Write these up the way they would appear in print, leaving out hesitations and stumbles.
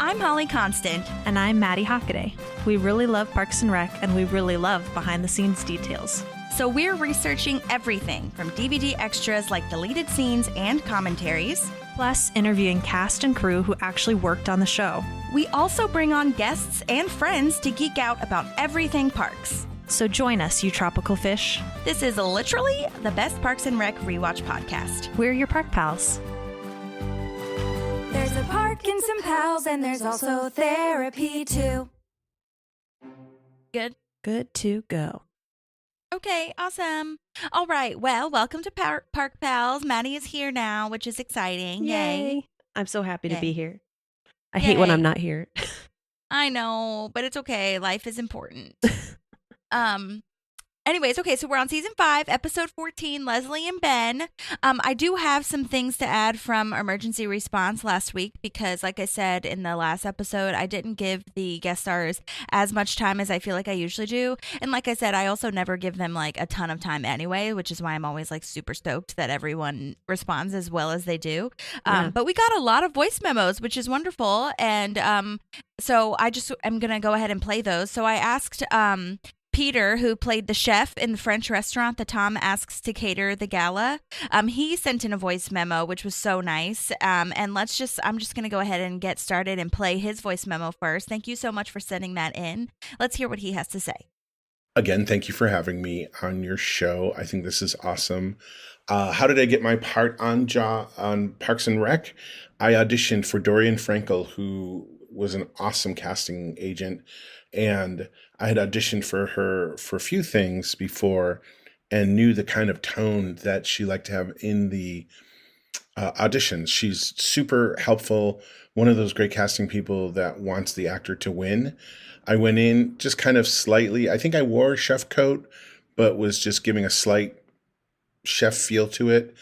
I'm Holly Constant. And I'm Maddie Hockaday. We really love Parks and Rec, and we really love behind-the-scenes details. So we're researching everything from DVD extras like deleted scenes and commentaries, plus interviewing cast and crew who actually worked on the show. We also bring on guests and friends to geek out about everything parks. So join us, you tropical fish. This is literally the best Parks and Rec rewatch podcast. We're your park pals. There's a park and some pals, and there's also therapy too. Good. Good to go. Okay, awesome. All right, well, welcome to Park Pals. Maddie is here now, which is exciting. Yay. I'm so happy to be here. I Yay. hate when I'm not here. I know, but it's okay. Life is important. Anyways, okay, so we're on season 5, episode 14, Leslie and Ben. I do have some things to add from emergency response last week because, like I said in the last episode, I didn't give the guest stars as much time as I feel like I usually do. And like I said, I also never give them like a ton of time anyway, which is why I'm always like super stoked that everyone responds as well as they do. But we got a lot of voice memos, which is wonderful. And so I'm going to go ahead and play those. So I asked Peter, who played the chef in the French restaurant that Tom asks to cater the gala. He sent in a voice memo, which was so nice. And I'm just going to go ahead and get started and play his voice memo first. Thank you so much for sending that in. Let's hear what he has to say. Again, thank you for having me on your show. I think this is awesome. How did I get my part on Parks and Rec? I auditioned for Dorian Frankel, who was an awesome casting agent. And I had auditioned for her for a few things before and knew the kind of tone that she liked to have in the auditions. She's super helpful, one of those great casting people that wants the actor to win. I went in just kind of slightly, I think I wore a chef coat, but was just giving a slight chef feel to it.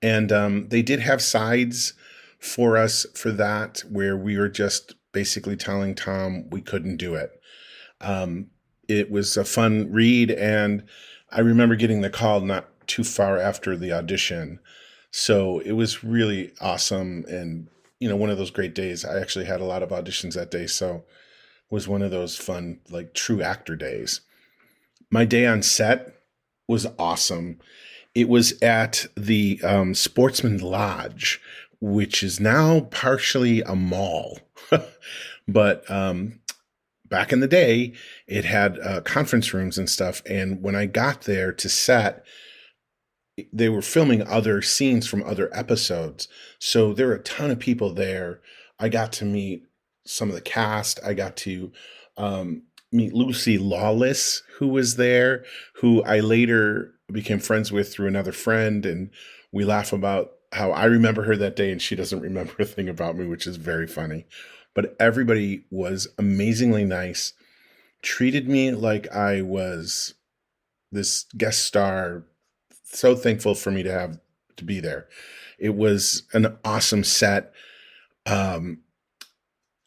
And they did have sides for us for that, where we were just basically telling Tom we couldn't do it. It was a fun read, and I remember getting the call not too far after the audition. So it was really awesome, and one of those great days. I actually had a lot of auditions that day, so it was one of those fun, like true actor days. My day on set was awesome. It was at the Sportsman Lodge, which is now partially a mall. But back in the day, it had conference rooms and stuff. And when I got there to set, they were filming other scenes from other episodes. So there were a ton of people there. I got to meet some of the cast. I got to meet Lucy Lawless, who was there, who I later became friends with through another friend. And we laugh about how I remember her that day and she doesn't remember a thing about me, which is very funny. But everybody was amazingly nice, treated me like I was this guest star. So thankful for me to be there. It was an awesome set.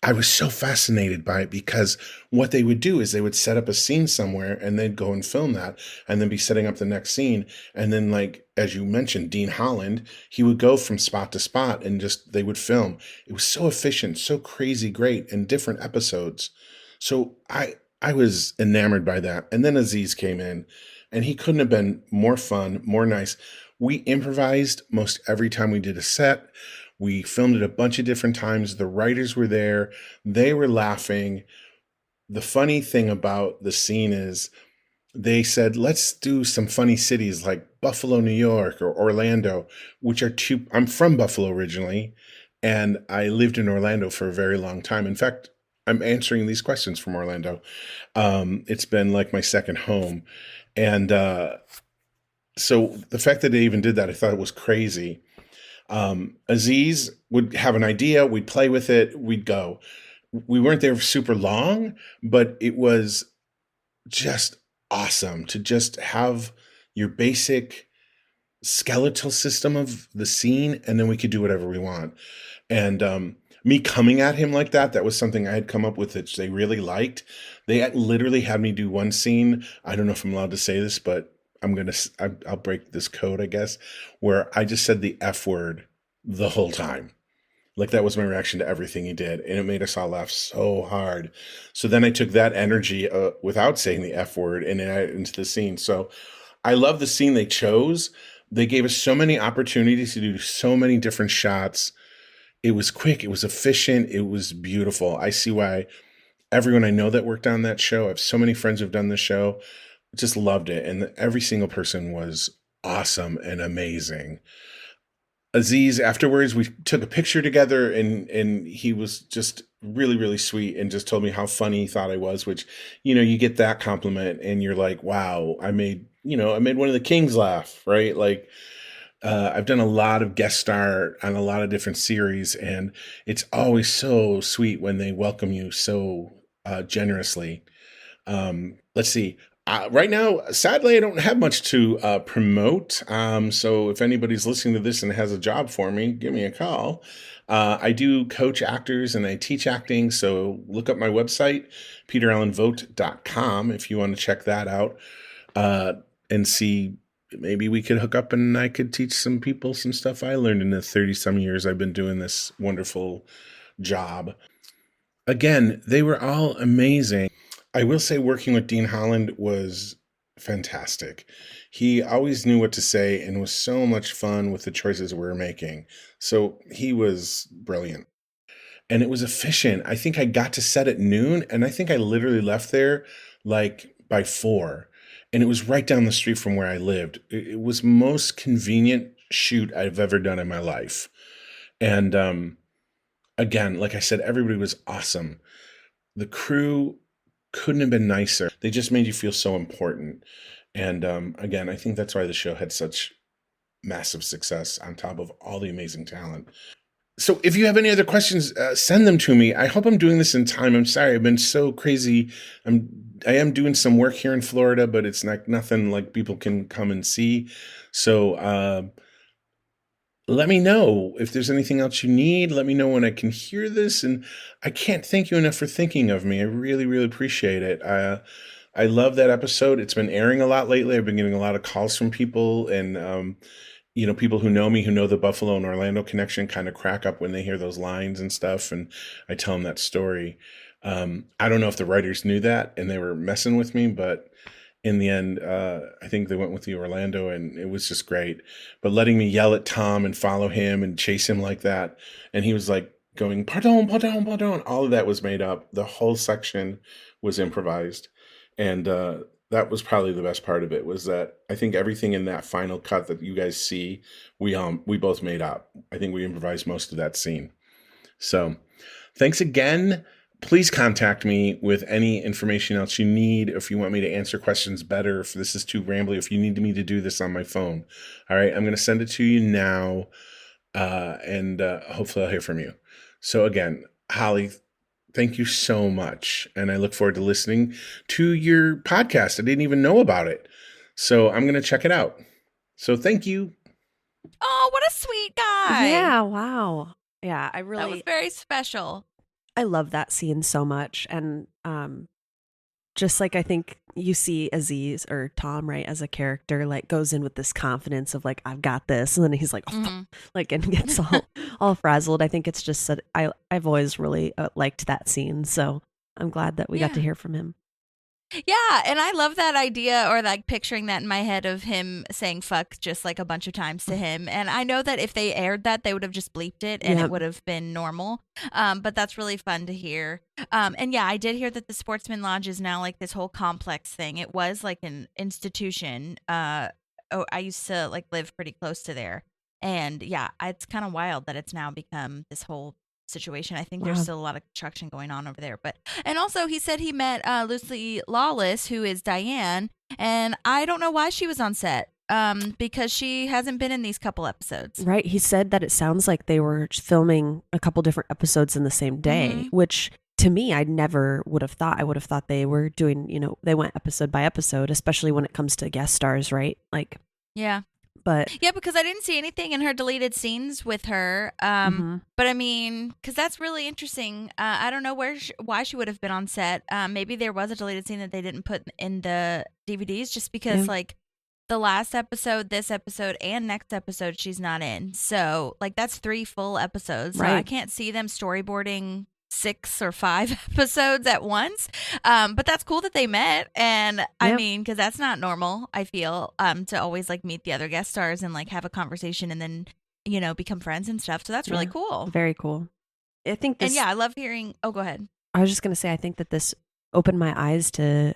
I was so fascinated by it because what they would do is they would set up a scene somewhere and they'd go and film that and then be setting up the next scene. And then, like, as you mentioned, Dean Holland, he would go from spot to spot and they would film. It was so efficient, so crazy great, and different episodes. So I was enamored by that. And then Aziz came in and he couldn't have been more fun, more nice. We improvised most every time we did a set. We filmed it a bunch of different times. The writers were there. They were laughing. The funny thing about the scene is they said, let's do some funny cities like Buffalo, New York, or Orlando, which are I'm from Buffalo originally, and I lived in Orlando for a very long time. In fact, I'm answering these questions from Orlando. It's been like my second home. And so the fact that they even did that, I thought it was crazy. Aziz would have an idea, we'd play with it, we'd go. We weren't there super long, but it was just awesome to just have your basic skeletal system of the scene, and then we could do whatever we want. And me coming at him like that was something I had come up with that they really liked. They literally had me do one scene. I don't know if I'm allowed to say this, but I'll break this code, I guess, where I just said the F word the whole time. Like that was my reaction to everything he did. And it made us all laugh so hard. So then I took that energy without saying the F word and added it into the scene. So I love the scene they chose. They gave us so many opportunities to do so many different shots. It was quick. It was efficient. It was beautiful. I see why everyone I know that worked on that show, I have so many friends who've done the show, just loved it. And every single person was awesome and amazing. Aziz, afterwards, we took a picture together and he was just really, really sweet and just told me how funny he thought I was, which, you get that compliment and you're like, wow, I made one of the kings laugh, right? Like, I've done a lot of guest star on a lot of different series, and it's always so sweet when they welcome you so generously. Let's see. Right now, sadly, I don't have much to promote. So if anybody's listening to this and has a job for me, give me a call. I do coach actors and I teach acting. So look up my website, peterallenvogt.com, if you want to check that out and see. Maybe we could hook up and I could teach some people some stuff I learned in the 30 some years I've been doing this wonderful job. Again, they were all amazing. I will say working with Dean Holland was fantastic. He always knew what to say and was so much fun with the choices we were making. So he was brilliant. And it was efficient. I think I got to set at noon and I think I literally left there like by 4. And it was right down the street from where I lived. It was most convenient shoot I've ever done in my life. And again, like I said, everybody was awesome. The crew couldn't have been nicer. They just made you feel so important. And again, I think that's why the show had such massive success on top of all the amazing talent. So if you have any other questions, send them to me. I hope I'm doing this in time. I'm sorry. I've been so crazy. I am doing some work here in Florida, but it's like nothing like people can come and see. So let me know if there's anything else you need. Let me know when I can hear this. And I can't thank you enough for thinking of me. I really, really appreciate it. I love that episode. It's been airing a lot lately. I've been getting a lot of calls from people and, people who know me, who know the Buffalo and Orlando connection kind of crack up when they hear those lines and stuff. And I tell them that story. I don't know if the writers knew that and they were messing with me, but in the end, I think they went with the Orlando and it was just great. But letting me yell at Tom and follow him and chase him like that. And he was like going, pardon, pardon, pardon. All of that was made up. The whole section was improvised. And that was probably the best part of it, was that I think everything in that final cut that you guys see, we both made up. I think we improvised most of that scene. So thanks again. Please contact me with any information else you need. If you want me to answer questions better, if this is too rambly, if you need me to do this on my phone. All right, I'm going to send it to you now, and hopefully I'll hear from you. So again, Holly, thank you so much. And I look forward to listening to your podcast. I didn't even know about it. So I'm going to check it out. So thank you. Oh, what a sweet guy. Yeah, wow. Yeah, That was very special. I love that scene so much. And just like I think you see Aziz or Tom, right, as a character, like goes in with this confidence of like, I've got this. And then he's like, like, and gets all frazzled. I think it's just that I've always really liked that scene. So I'm glad that we got to hear from him. Yeah, and I love that idea, or like picturing that in my head of him saying fuck just like a bunch of times to him. And I know that if they aired that, they would have just bleeped it and it would have been normal. But that's really fun to hear. And yeah, I did hear that the Sportsman Lodge is now like this whole complex thing. It was like an institution. I used to like live pretty close to there. And yeah, it's kind of wild that it's now become this whole situation. I think there's still a lot of construction going on over there. And also he said he met Lucy Lawless, who is Diane, and I don't know why she was on set. Because she hasn't been in these couple episodes. Right. He said that it sounds like they were filming a couple different episodes in the same day, which to me, I never would have thought. I would have thought they were doing, they went episode by episode, especially when it comes to guest stars, right? Like, yeah. But yeah, because I didn't see anything in her deleted scenes with her. But I mean, because that's really interesting. I don't know why she would have been on set. Maybe there was a deleted scene that they didn't put in the DVDs, just because like the last episode, this episode, and next episode she's not in. So like that's 3 full episodes. So I can't see them storyboarding 6 or 5 episodes at once. But that's cool that they met. And I mean, because that's not normal, I feel, to always like meet the other guest stars and like have a conversation and then, you know, become friends and stuff. So that's really cool. Very cool. I think this, and I love hearing. Oh, go ahead. I was just going to say, I think that this opened my eyes to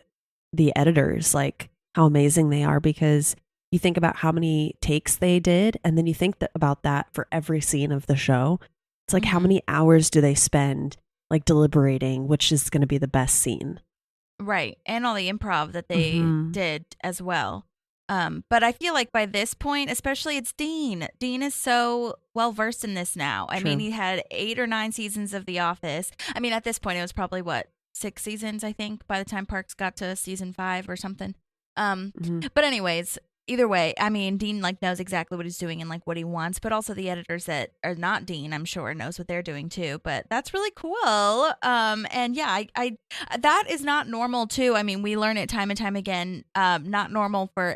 the editors, like how amazing they are, because you think about how many takes they did, and then you think about that for every scene of the show. It's like, how many hours do they spend like deliberating which is going to be the best scene? Right. And all the improv that they did as well. But I feel like by this point, especially it's Dean. Dean is so well versed in this now. I mean, he had 8 or 9 seasons of The Office. I mean, at this point, it was probably 6 seasons, I think, by the time Parks got to season 5 or something. But anyways, either way, I mean, Dean like knows exactly what he's doing and like what he wants, but also the editors that are not Dean, I'm sure, knows what they're doing too. But that's really cool. And yeah, I that is not normal too. I mean, we learn it time and time again. Not normal for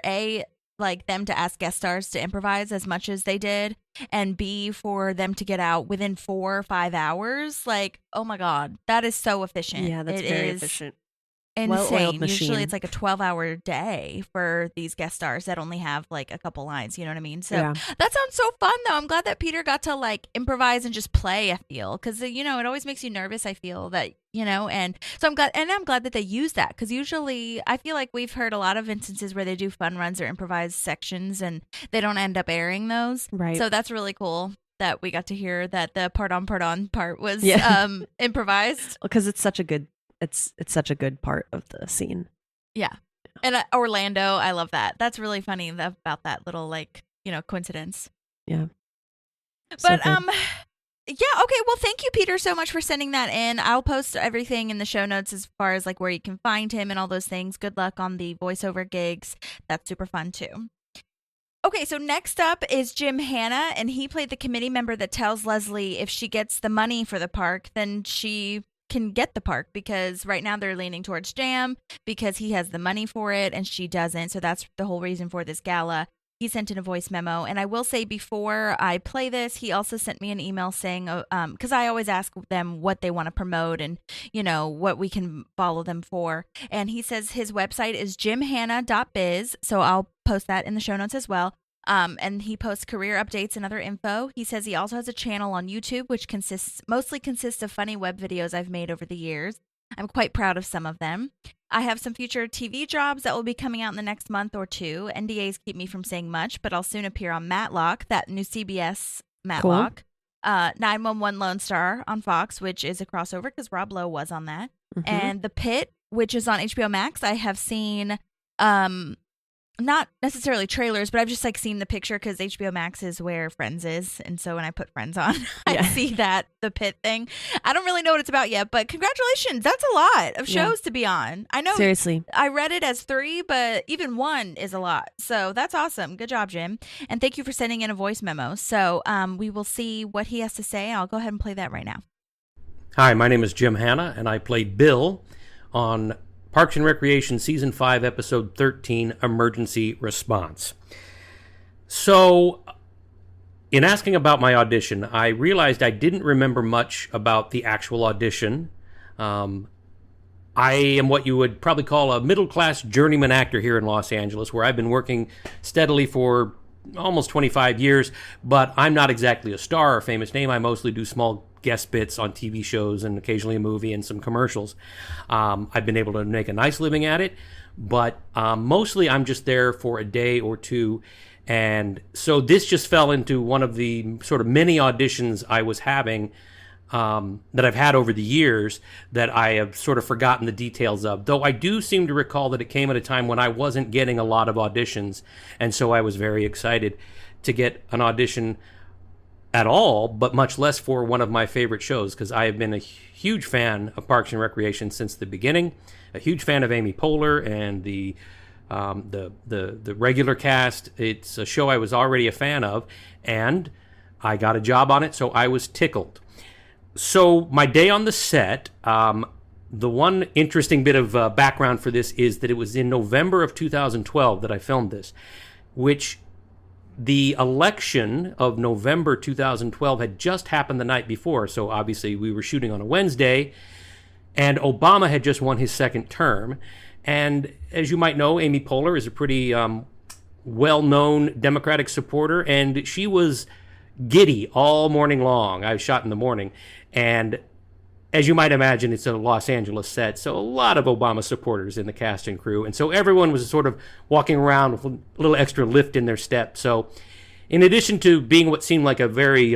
like them to ask guest stars to improvise as much as they did, and B, for them to get out within 4 or 5 hours. Like, oh my God, that is so efficient. Yeah, that's very efficient. Insane. Usually it's like a 12-hour day for these guest stars that only have like a couple lines, you know what I mean? So that sounds so fun though. I'm glad that Peter got to like improvise and just play, I feel, because you know, it always makes you nervous, I feel, that, you know, and so I'm glad that they use that, because usually I feel like we've heard a lot of instances where they do fun runs or improvised sections and they don't end up airing those. Right. So that's really cool that we got to hear that the part on part was improvised. Because it's such a good such a good part of the scene. Yeah. And Orlando, I love that. That's really funny about that little, like, you know, coincidence. Yeah. But yeah, okay. Well, thank you, Peter, so much for sending that in. I'll post everything in the show notes as far as like where you can find him and all those things. Good luck on the voiceover gigs. That's super fun too. Okay, so next up is Jim Hanna, and he played the committee member that tells Leslie if she gets the money for the park, then she can get the park, because right now they're leaning towards Jam because he has the money for it and she doesn't. So that's the whole reason for this gala. He sent in a voice memo, and I will say before I play this, he also sent me an email saying, because I always ask them what they want to promote and, you know, what we can follow them for. And he says his website is jimhanna.biz. So I'll post that in the show notes as well. And he posts career updates and other info. He says he also has a channel on YouTube, which mostly consists of funny web videos I've made over the years. I'm quite proud of some of them. I have some future TV jobs that will be coming out in the next month or 2. NDAs keep me from saying much, but I'll soon appear on Matlock, that new CBS Matlock. Cool. 911 Lone Star on Fox, which is a crossover because Rob Lowe was on that. And The Pit, which is on HBO Max. I have seen not necessarily trailers, but I've just like seen the picture because HBO Max is where Friends is, and so when I put Friends on, I see that The Pit thing. I don't really know what it's about yet, but congratulations, that's a lot of shows to be on. I know, seriously, I read it as 3, but even 1 is a lot, so that's awesome. Good job, Jim, and thank you for sending in a voice memo. So we will see what he has to say. I'll go ahead and play that right now. Hi, my name is Jim Hanna, and I played Bill on Parks and Recreation Season 5, Episode 13, Emergency Response. So, in asking about my audition, I realized I didn't remember much about the actual audition. I am what you would probably call a middle-class journeyman actor here in Los Angeles, where I've been working steadily for almost 25 years, but I'm not exactly a star or famous name. I mostly do small guest bits on TV shows and occasionally a movie and some commercials. I've been able to make a nice living at it, but mostly I'm just there for a day or 2. And so this just fell into one of the sort of many auditions I was having that I've had over the years that I have sort of forgotten the details of. Though I do seem to recall that it came at a time when I wasn't getting a lot of auditions, and so I was very excited to get an audition at all, but much less for one of my favorite shows, because I have been a huge fan of Parks and Recreation since the beginning, a huge fan of Amy Poehler and the regular cast. It's a show I was already a fan of, and I got a job on it, so I was tickled. So my day on the set, The one interesting bit of background for this is that it was in November of 2012 that I filmed this, which the election of November 2012 had just happened the night before. So obviously we were shooting on a Wednesday, and Obama had just won his second term. And as you might know, Amy Poehler is a pretty well-known Democratic supporter, and she was giddy all morning long. I shot in the morning, and as you might imagine, it's a Los Angeles set, so a lot of Obama supporters in the cast and crew. And so everyone was sort of walking around with a little extra lift in their step. So in addition to being what seemed like a very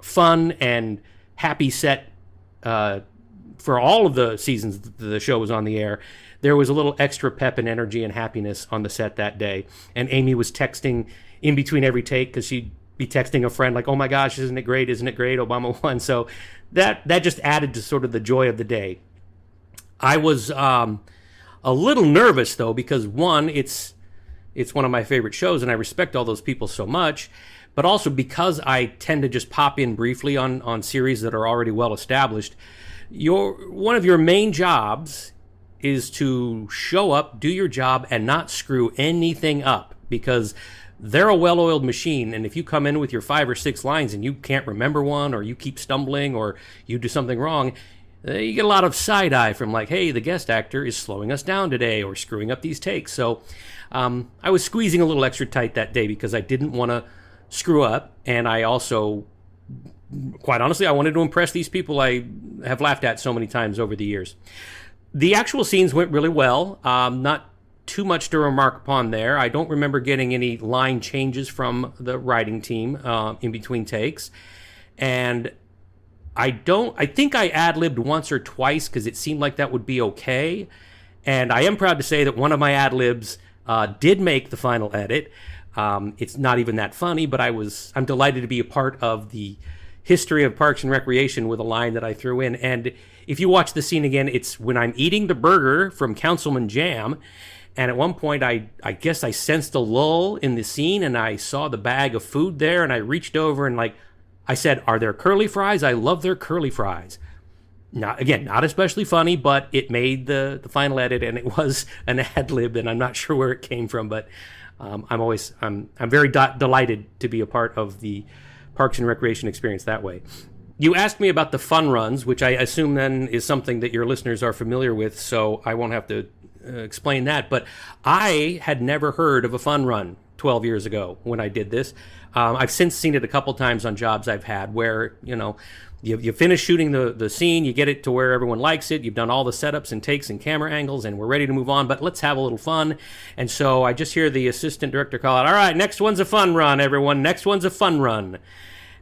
fun and happy set for all of the seasons the show was on the air, there was a little extra pep and energy and happiness on the set that day. And Amy was texting in between every take, because she'd be texting a friend like, oh my gosh, isn't it great? Isn't it great? Obama won. So that just added to sort of the joy of the day. I was a little nervous, though, because one, it's one of my favorite shows, and I respect all those people so much, but also because I tend to just pop in briefly on series that are already well established. One of your main jobs is to show up, do your job, and not screw anything up, because they're a well-oiled machine, and if you come in with your 5 or 6 lines and you can't remember one, or you keep stumbling, or you do something wrong, you get a lot of side-eye from like, hey, the guest actor is slowing us down today or screwing up these takes. So I was squeezing a little extra tight that day because I didn't want to screw up, and I also, quite honestly, I wanted to impress these people I have laughed at so many times over the years. The actual scenes went really well. Not too much to remark upon there. I don't remember getting any line changes from the writing team in between takes. And I think I ad-libbed once or twice because it seemed like that would be okay. And I am proud to say that one of my ad-libs did make the final edit. It's not even that funny, but I'm delighted to be a part of the history of Parks and Recreation with a line that I threw in. And if you watch the scene again, it's when I'm eating the burger from Councilman Jam. And at one point, I guess I sensed a lull in the scene, and I saw the bag of food there, and I reached over and I said, are there curly fries? I love their curly fries. Not especially funny, but it made the final edit, and it was an ad lib, and I'm not sure where it came from, but I'm very delighted to be a part of the Parks and Recreation experience that way. You asked me about the fun runs, which I assume then is something that your listeners are familiar with, so I won't have to explain that, but I had never heard of a fun run 12 years ago when I did this. I've since seen it a couple times on jobs I've had where, you finish shooting the scene, you get it to where everyone likes it, you've done all the setups and takes and camera angles, and we're ready to move on, but let's have a little fun. And so I just hear the assistant director call out, all right, next one's a fun run, everyone, next one's a fun run.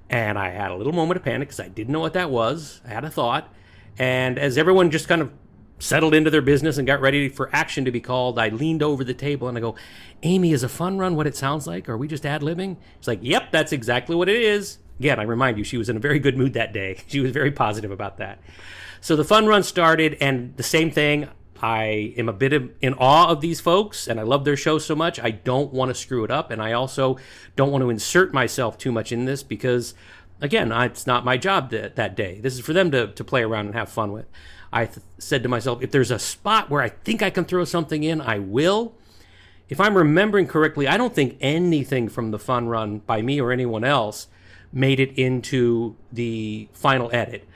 And I had a little moment of panic because I didn't know what that was. I had a thought. And as everyone just kind of settled into their business and got ready for action to be called, I leaned over the table and I go, Amy, is a fun run what it sounds like? Are we just ad-libbing? She's like, yep, that's exactly what it is. Again, I remind you, she was in a very good mood that day. She was very positive about that. So the fun run started, and the same thing, I am a bit in awe of these folks, and I love their show so much. I don't want to screw it up, and I also don't want to insert myself too much in this because, again, it's not my job that day. This is for them to play around and have fun with. I said to myself, if there's a spot where I think I can throw something in, I will. If I'm remembering correctly, I don't think anything from the fun run by me or anyone else made it into the final edit.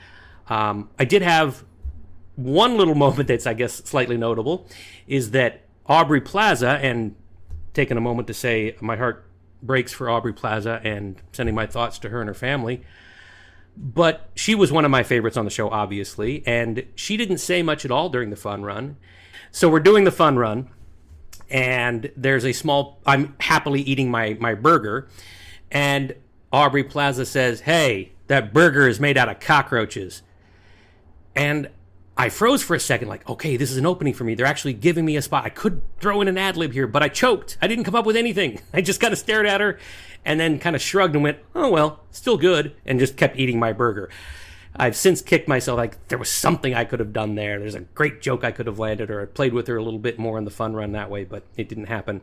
I did have one little moment that's, I guess, slightly notable, is that Aubrey Plaza, and taking a moment to say my heart breaks for Aubrey Plaza and sending my thoughts to her and her family, but she was one of my favorites on the show, obviously, and she didn't say much at all during the fun run. So we're doing the fun run, and there's I'm happily eating my burger, and Aubrey Plaza says, hey, that burger is made out of cockroaches. And I froze for a second, like, okay, this is an opening for me. They're actually giving me a spot. I could throw in an ad lib here, but I choked. I didn't come up with anything. I just kind of stared at her and then kind of shrugged and went, oh, well, still good, and just kept eating my burger. I've since kicked myself, like, there was something I could have done there. There's a great joke I could have landed, or I played with her a little bit more in the fun run that way, but it didn't happen.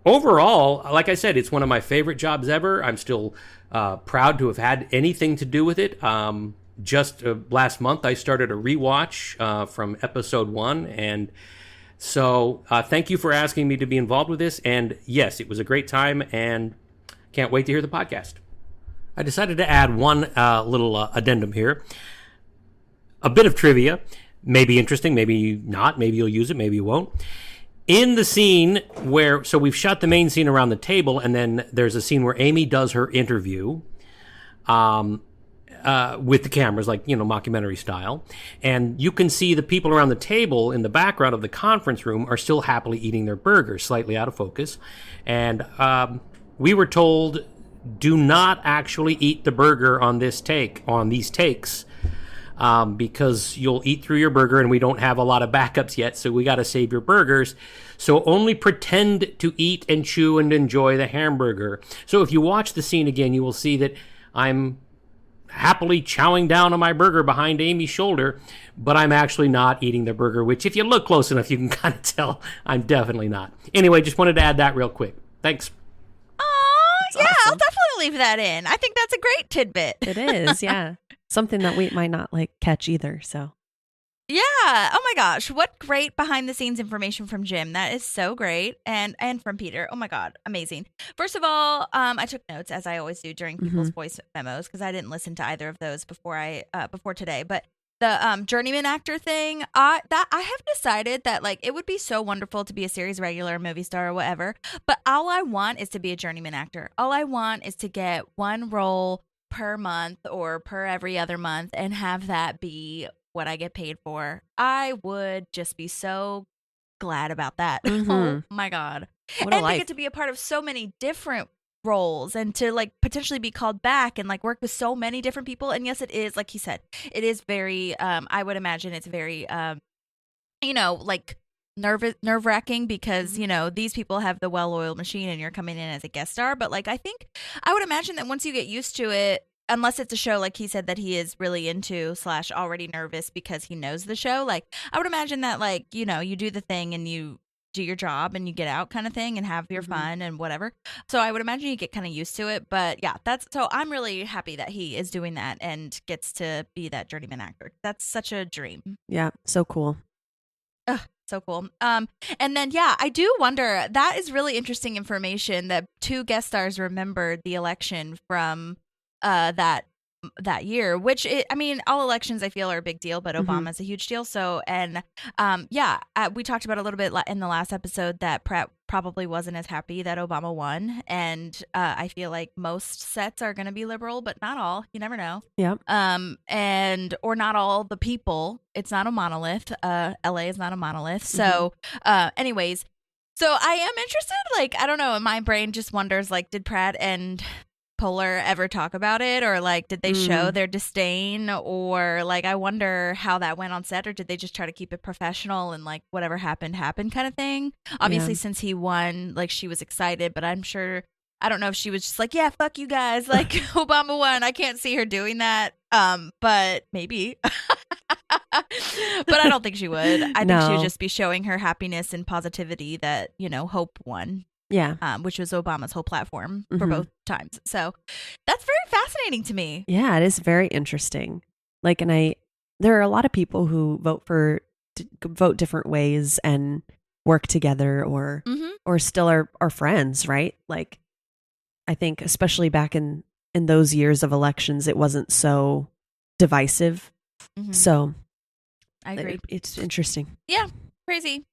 Overall, like I said, it's one of my favorite jobs ever. I'm still proud to have had anything to do with it. just last month, I started a rewatch from episode 1. And so thank you for asking me to be involved with this. And yes, it was a great time and can't wait to hear the podcast. I decided to add one little addendum here. A bit of trivia. Maybe interesting, maybe not. Maybe you'll use it, maybe you won't. In the scene where, so we've shot the main scene around the table, and then there's a scene where Amy does her interview with the cameras, like, mockumentary style. And you can see the people around the table in the background of the conference room are still happily eating their burgers, slightly out of focus. And we were told, do not actually eat the burger on these takes. Because you'll eat through your burger and we don't have a lot of backups yet, so we got to save your burgers. So only pretend to eat and chew and enjoy the hamburger. So if you watch the scene again, you will see that I'm happily chowing down on my burger behind Amy's shoulder, but I'm actually not eating the burger, which if you look close enough, you can kind of tell I'm definitely not. Anyway, just wanted to add that real quick. Thanks. Yeah, awesome. I'll definitely leave that in. I think that's a great tidbit. It is, yeah. Something that we might not catch either, so. Yeah. Oh my gosh. What great behind the scenes information from Jim. That is so great. And from Peter. Oh my God. Amazing. First of all, I took notes, as I always do during people's voice memos, because I didn't listen to either of those before today. But the journeyman actor thing, I have decided that it would be so wonderful to be a series regular, movie star, or whatever. But all I want is to be a journeyman actor. All I want is to get one role per month or per every other month and have that be what I get paid for. I would just be so glad about that. Oh my God. What a and life. to get to be a part of so many different roles and to potentially be called back and work with so many different people. And yes, it is, like he said, it is very I would imagine it's very nerve-wracking because these people have the well-oiled machine and you're coming in as a guest star. But I think I would imagine that once you get used to it, unless it's a show like he said that he is really into / already nervous because he knows the show, I would imagine that you do the thing and you do your job and you get out kind of thing and have your fun and whatever. So I would imagine you get kind of used to it. But yeah, so I'm really happy that he is doing that and gets to be that journeyman actor. That's such a dream. Yeah, so cool. Ugh, so cool. And then, yeah, I do wonder, that is really interesting information that 2 guest stars remembered the election from that year, which all elections I feel are a big deal, but Obama's a huge deal. So, and we talked about a little bit in the last episode that Pratt probably wasn't as happy that Obama won. And I feel like most sets are going to be liberal, but not all. You never know. Yeah. Or not all the people. It's not a monolith. LA is not a monolith. So, anyways, so I am interested. I don't know. My brain just wonders, did Pratt and Poehler ever talk about it, or did they show their disdain, or I wonder how that went on set, or did they just try to keep it professional and whatever happened kind of thing? Obviously, since he won, she was excited, but I'm sure, I don't know if she was just yeah, fuck you guys, Obama won. I can't see her doing that, but maybe. But I don't think she would. I think she would just be showing her happiness and positivity that Hope won. Yeah. Which was Obama's whole platform for both times. So that's very fascinating to me. Yeah, it is very interesting. And there are a lot of people who vote different ways and work together or still are friends, right? I think especially back in those years of elections, it wasn't so divisive. So I agree. It's interesting. Yeah. Crazy.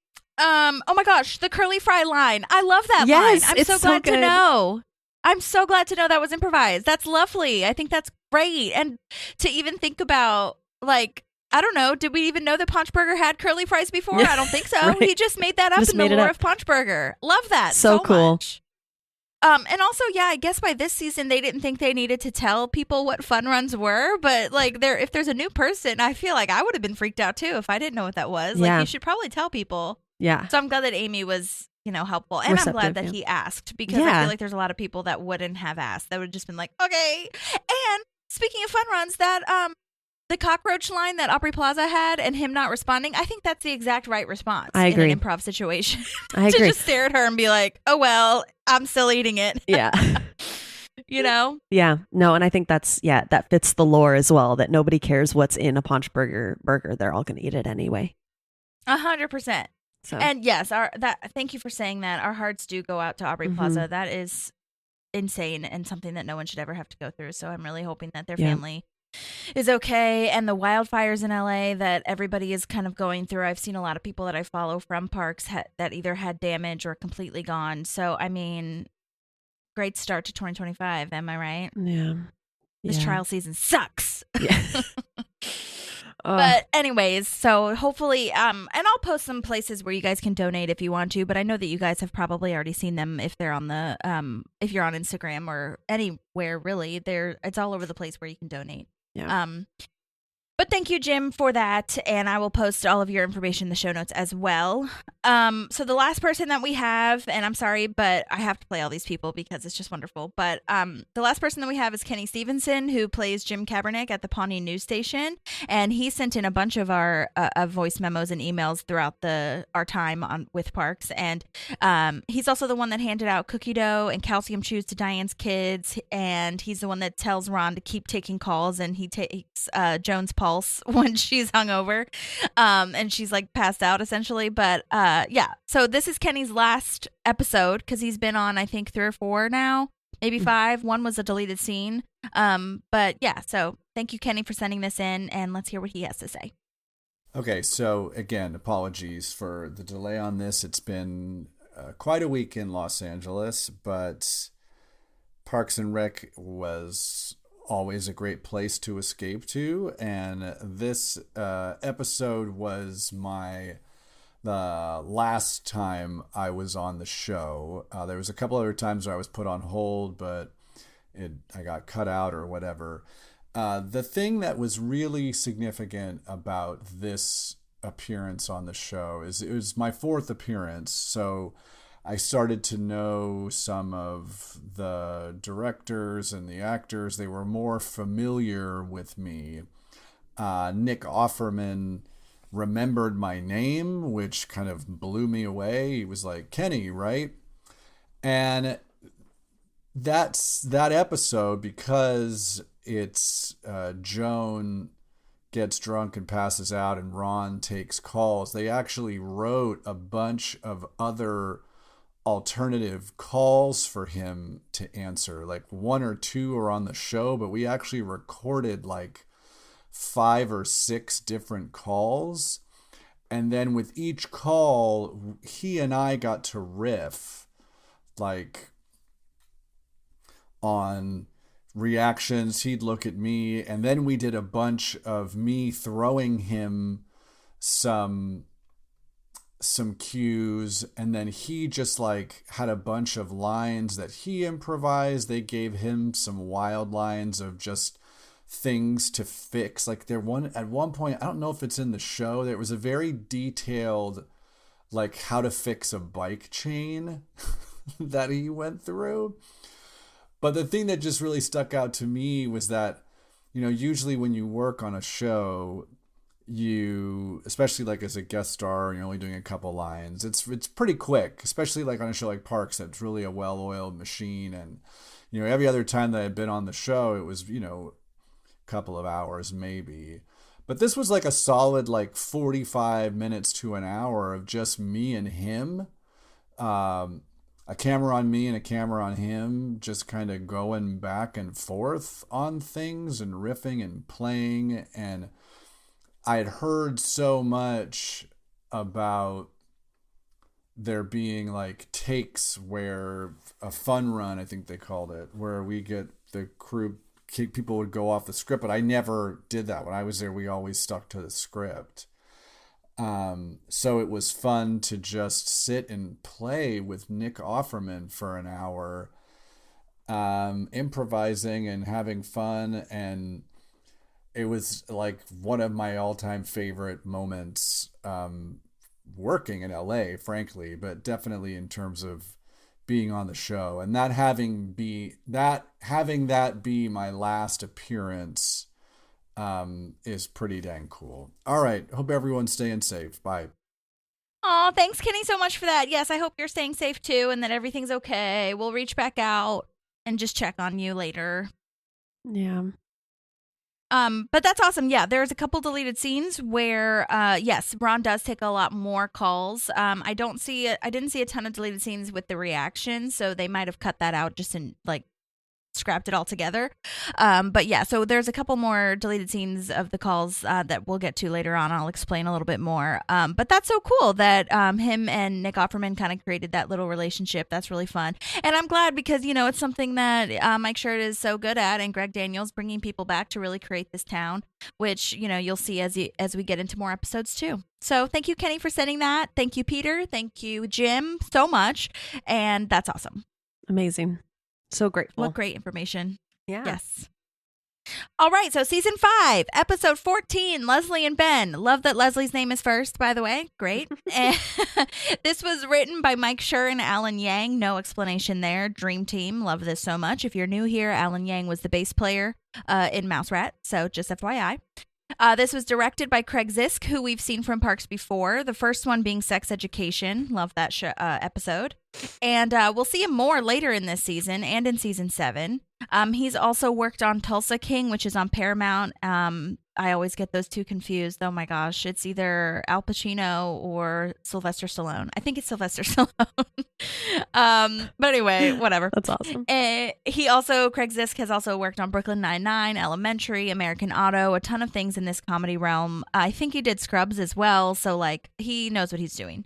Oh my gosh, the curly fry line. I love that yes, line. I'm so glad to know. I'm so glad to know that was improvised. That's lovely. I think that's great. And to even think about, I don't know, did we even know that Punchburger had curly fries before? I don't think so. Right. He just made that up in the lore of Punchburger. Love that so cool. much. And also, yeah, I guess by this season, they didn't think they needed to tell people what fun runs were. But if there's a new person, I feel like I would have been freaked out too if I didn't know what that was. Yeah. You should probably tell people. Yeah. So I'm glad that Amy was, helpful. And I'm glad that he asked, because I feel like there's a lot of people that wouldn't have asked. That would have just been okay. And speaking of fun runs, that the cockroach line that Aubrey Plaza had and him not responding, I think that's the exact right response. I agree. In an improv situation. I agree. To just stare at her and be oh, well, I'm still eating it. Yeah. you know? Yeah, no, and I think that fits the lore as well, that nobody cares what's in a Paunch burger. They're all going to eat it anyway. 100%. So, And yes, thank you for saying that. Our hearts do go out to Aubrey Plaza. That is insane and something that no one should ever have to go through. So I'm really hoping that their family is okay. And the wildfires in LA that everybody is kind of going through, I've seen a lot of people that I follow from parks that either had damage or completely gone. So, I mean, great start to 2025. Am I right? yeah. This trial season sucks. Yeah. But anyways, so hopefully, and I'll post some places where you guys can donate if you want to, but I know that you guys have probably already seen them if they're on the, if you're on Instagram or anywhere really, it's all over the place where you can donate. Yeah. But thank you, Jim, for that, and I will post all of your information in the show notes as well. So the last person that we have, and I'm sorry, but I have to play all these people because it's just wonderful. But the last person that we have is Kenny Stevenson, who plays Jim Kaepernick at the Pawnee News Station, and he sent in a bunch of our voice memos and emails throughout our time with parks, and he's also the one that handed out cookie dough and calcium chews to Diane's kids, and he's the one that tells Ron to keep taking calls, and he takes Joan's pulse when she's hungover, and she's like passed out essentially. But yeah, so this is Kenny's last episode because he's been on I think 3 or 4 now, maybe 5. One was a deleted scene. But yeah, so thank you, Kenny, for sending this in, and let's hear what he has to say. Okay, so again, apologies for the delay on this. It's been quite a week in Los Angeles, but Parks and Rec was always a great place to escape to, and this episode was the last time I was on the show. There was a couple other times where I was put on hold, but I got cut out or whatever. The thing that was really significant about this appearance on the show is it was my 4th appearance, so I started to know some of the directors and the actors. They were more familiar with me. Nick Offerman remembered my name, which kind of blew me away. He was like, Kenny, right? And that's that episode, because it's Joan gets drunk and passes out and Ron takes calls. They actually wrote a bunch of other alternative calls for him to answer. Like 1 or 2 are on the show, but we actually recorded like 5 or 6 different calls. And then with each call, he and I got to riff like on reactions. He'd look at me, and then we did a bunch of me throwing him some cues, and then he just like had a bunch of lines that he improvised. They gave him some wild lines of just things to fix. Like at one point, I don't know if it's in the show, there was a very detailed like how to fix a bike chain that he went through. But the thing that just really stuck out to me was that, you know, usually when you work on a show, you, especially like as a guest star, you're only doing a couple lines. It's pretty quick, especially like on a show like Parks, that's really a well-oiled machine. And, you know, every other time that I'd been on the show, it was, you know, a couple of hours maybe. But this was like a solid like 45 minutes to an hour of just me and him. A camera on me and a camera on him, just kind of going back and forth on things and riffing and playing. And I had heard so much about there being like takes where a fun run, I think they called it, where we get the crew, people would go off the script, but I never did that. When I was there, we always stuck to the script. So it was fun to just sit and play with Nick Offerman for an hour, improvising and having fun. And it was like one of my all-time favorite moments, working in LA, frankly, but definitely in terms of being on the show, and having that be my last appearance is pretty dang cool. All right. Hope everyone's staying safe. Bye. Oh, thanks, Kenny, so much for that. Yes, I hope you're staying safe too and that everything's okay. We'll reach back out and just check on you later. Yeah. But that's awesome. Yeah, there's a couple deleted scenes where, yes, Ron does take a lot more calls. I didn't see a ton of deleted scenes with the reaction, so they might have cut that out just in like scrapped it all together. But yeah, so there's a couple more deleted scenes of the calls that we'll get to later on. I'll explain a little bit more. But that's so cool that him and Nick Offerman kind of created that little relationship. That's really fun. And I'm glad because, it's something that Mike Schur is so good at, and Greg Daniels bringing people back to really create this town, which, you'll see as we get into more episodes too. So thank you, Kenny, for sending that. Thank you, Peter. Thank you, Jim, so much. And that's awesome. Amazing. So grateful. What great information. Yeah. Yes. All right. So season 5, episode 14, Leslie and Ben. Love that Leslie's name is first, by the way. Great. And this was written by Mike Schur and Alan Yang. No explanation there. Dream team. Love this so much. If you're new here, Alan Yang was the bass player in Mouse Rat. So just FYI. This was directed by Craig Zisk, who we've seen from Parks before. The first one being Sex Education. Love that episode. And we'll see him more later in this season and in season 7. He's also worked on Tulsa King, which is on Paramount. I always get those two confused. Oh my gosh. It's either Al Pacino or Sylvester Stallone. I think it's Sylvester Stallone. But anyway, whatever. That's awesome. Craig Zisk has also worked on Brooklyn Nine-Nine, Elementary, American Auto, a ton of things in this comedy realm. I think he did Scrubs as well. So like he knows what he's doing.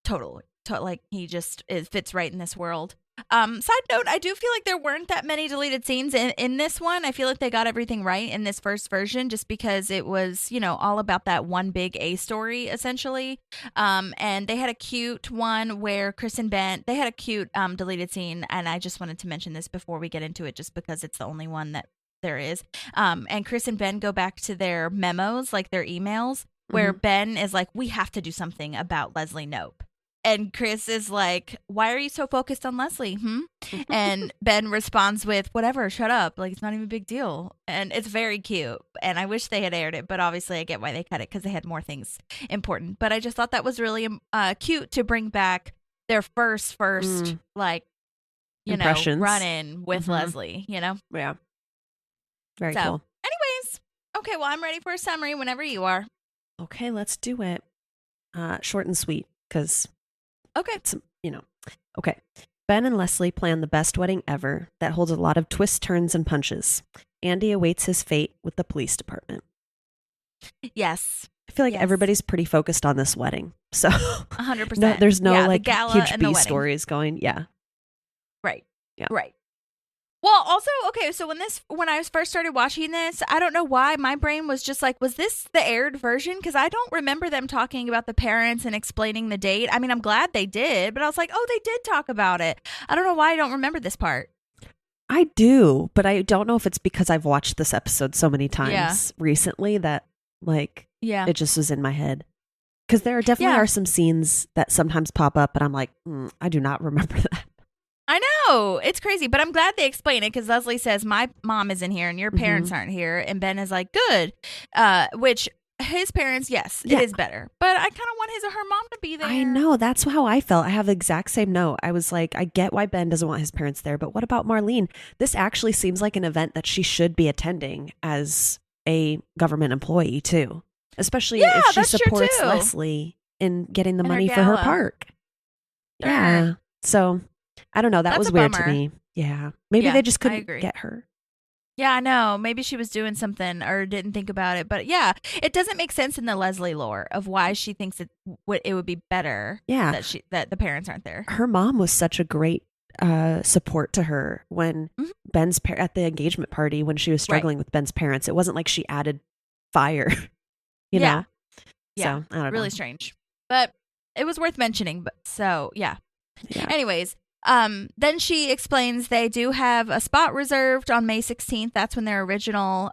Totally. Like he just fits right in this world. Side note, I do feel like there weren't that many deleted scenes in this one. I feel like they got everything right in this first version just because it was, all about that one big A story, essentially. And they had a cute one where they had a cute deleted scene, and I just wanted to mention this before we get into it just because it's the only one that there is. And Chris and Ben go back to their memos, like their emails, where Ben is like, we have to do something about Leslie Knope. And Chris is like, why are you so focused on Leslie? And Ben responds with, whatever, shut up. Like, it's not even a big deal. And it's very cute. And I wish they had aired it. But obviously, I get why they cut it because they had more things important. But I just thought that was really cute to bring back their first like, run-in with Leslie, Yeah. Very cool. Anyways, okay, well, I'm ready for a summary whenever you are. Okay, let's do it. Short and sweet, because... Okay. Okay. Ben and Leslie plan the best wedding ever that holds a lot of twists, turns, and punches. Andy awaits his fate with the police department. Yes. I feel like everybody's pretty focused on this wedding. So 100%. No, there's no the gala huge and the B wedding. stories going. Yeah. Right. Yeah. Right. Well, also, okay, so when I first started watching this, I don't know why my brain was just like, was this the aired version? Because I don't remember them talking about the parents and explaining the date. I mean, I'm glad they did, but I was like, oh, they did talk about it. I don't know why I don't remember this part. I do, but I don't know if it's because I've watched this episode so many times recently that it just was in my head. Because there definitely are some scenes that sometimes pop up and I'm like, I do not remember that. I know. It's crazy, but I'm glad they explain it because Leslie says, my mom isn't here and your parents aren't here. And Ben is like, good. Which his parents, yes, it is better. But I kind of want his or her mom to be there. I know. That's how I felt. I have the exact same note. I was like, I get why Ben doesn't want his parents there, but what about Marlene? This actually seems like an event that she should be attending as a government employee too. Especially if she supports Leslie in getting the money for her park. Sure. Yeah. So... I don't know. That was weird bummer. to me. Yeah. Maybe they just couldn't get her. Yeah, I know. Maybe she was doing something or didn't think about it. But yeah, it doesn't make sense in the Leslie lore of why she thinks it would be better that the parents aren't there. Her mom was such a great support to her when Ben's at the engagement party when she was struggling with Ben's parents. It wasn't like she added fire, you know? Yeah. So, I don't know. Really strange. But it was worth mentioning. But so, yeah. Anyways. Then she explains they do have a spot reserved on May 16th. That's when their original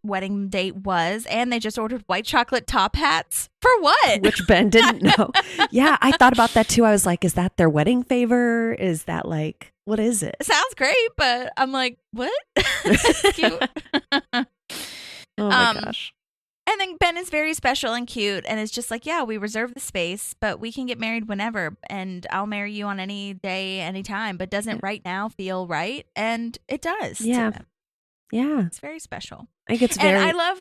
wedding date was. And they just ordered white chocolate top hats. For what? Which Ben didn't know. Yeah, I thought about that too. I was like, is that their wedding favor? Is that like, what is it? It sounds great, but I'm like, what? That's cute. Oh my gosh. And And then Ben is very special and cute, and it's just like, yeah, we reserve the space, but we can get married whenever, and I'll marry you on any day, anytime, but doesn't right now feel right? And it does. Yeah. To them. Yeah. It's very special. I think it's very. And I love.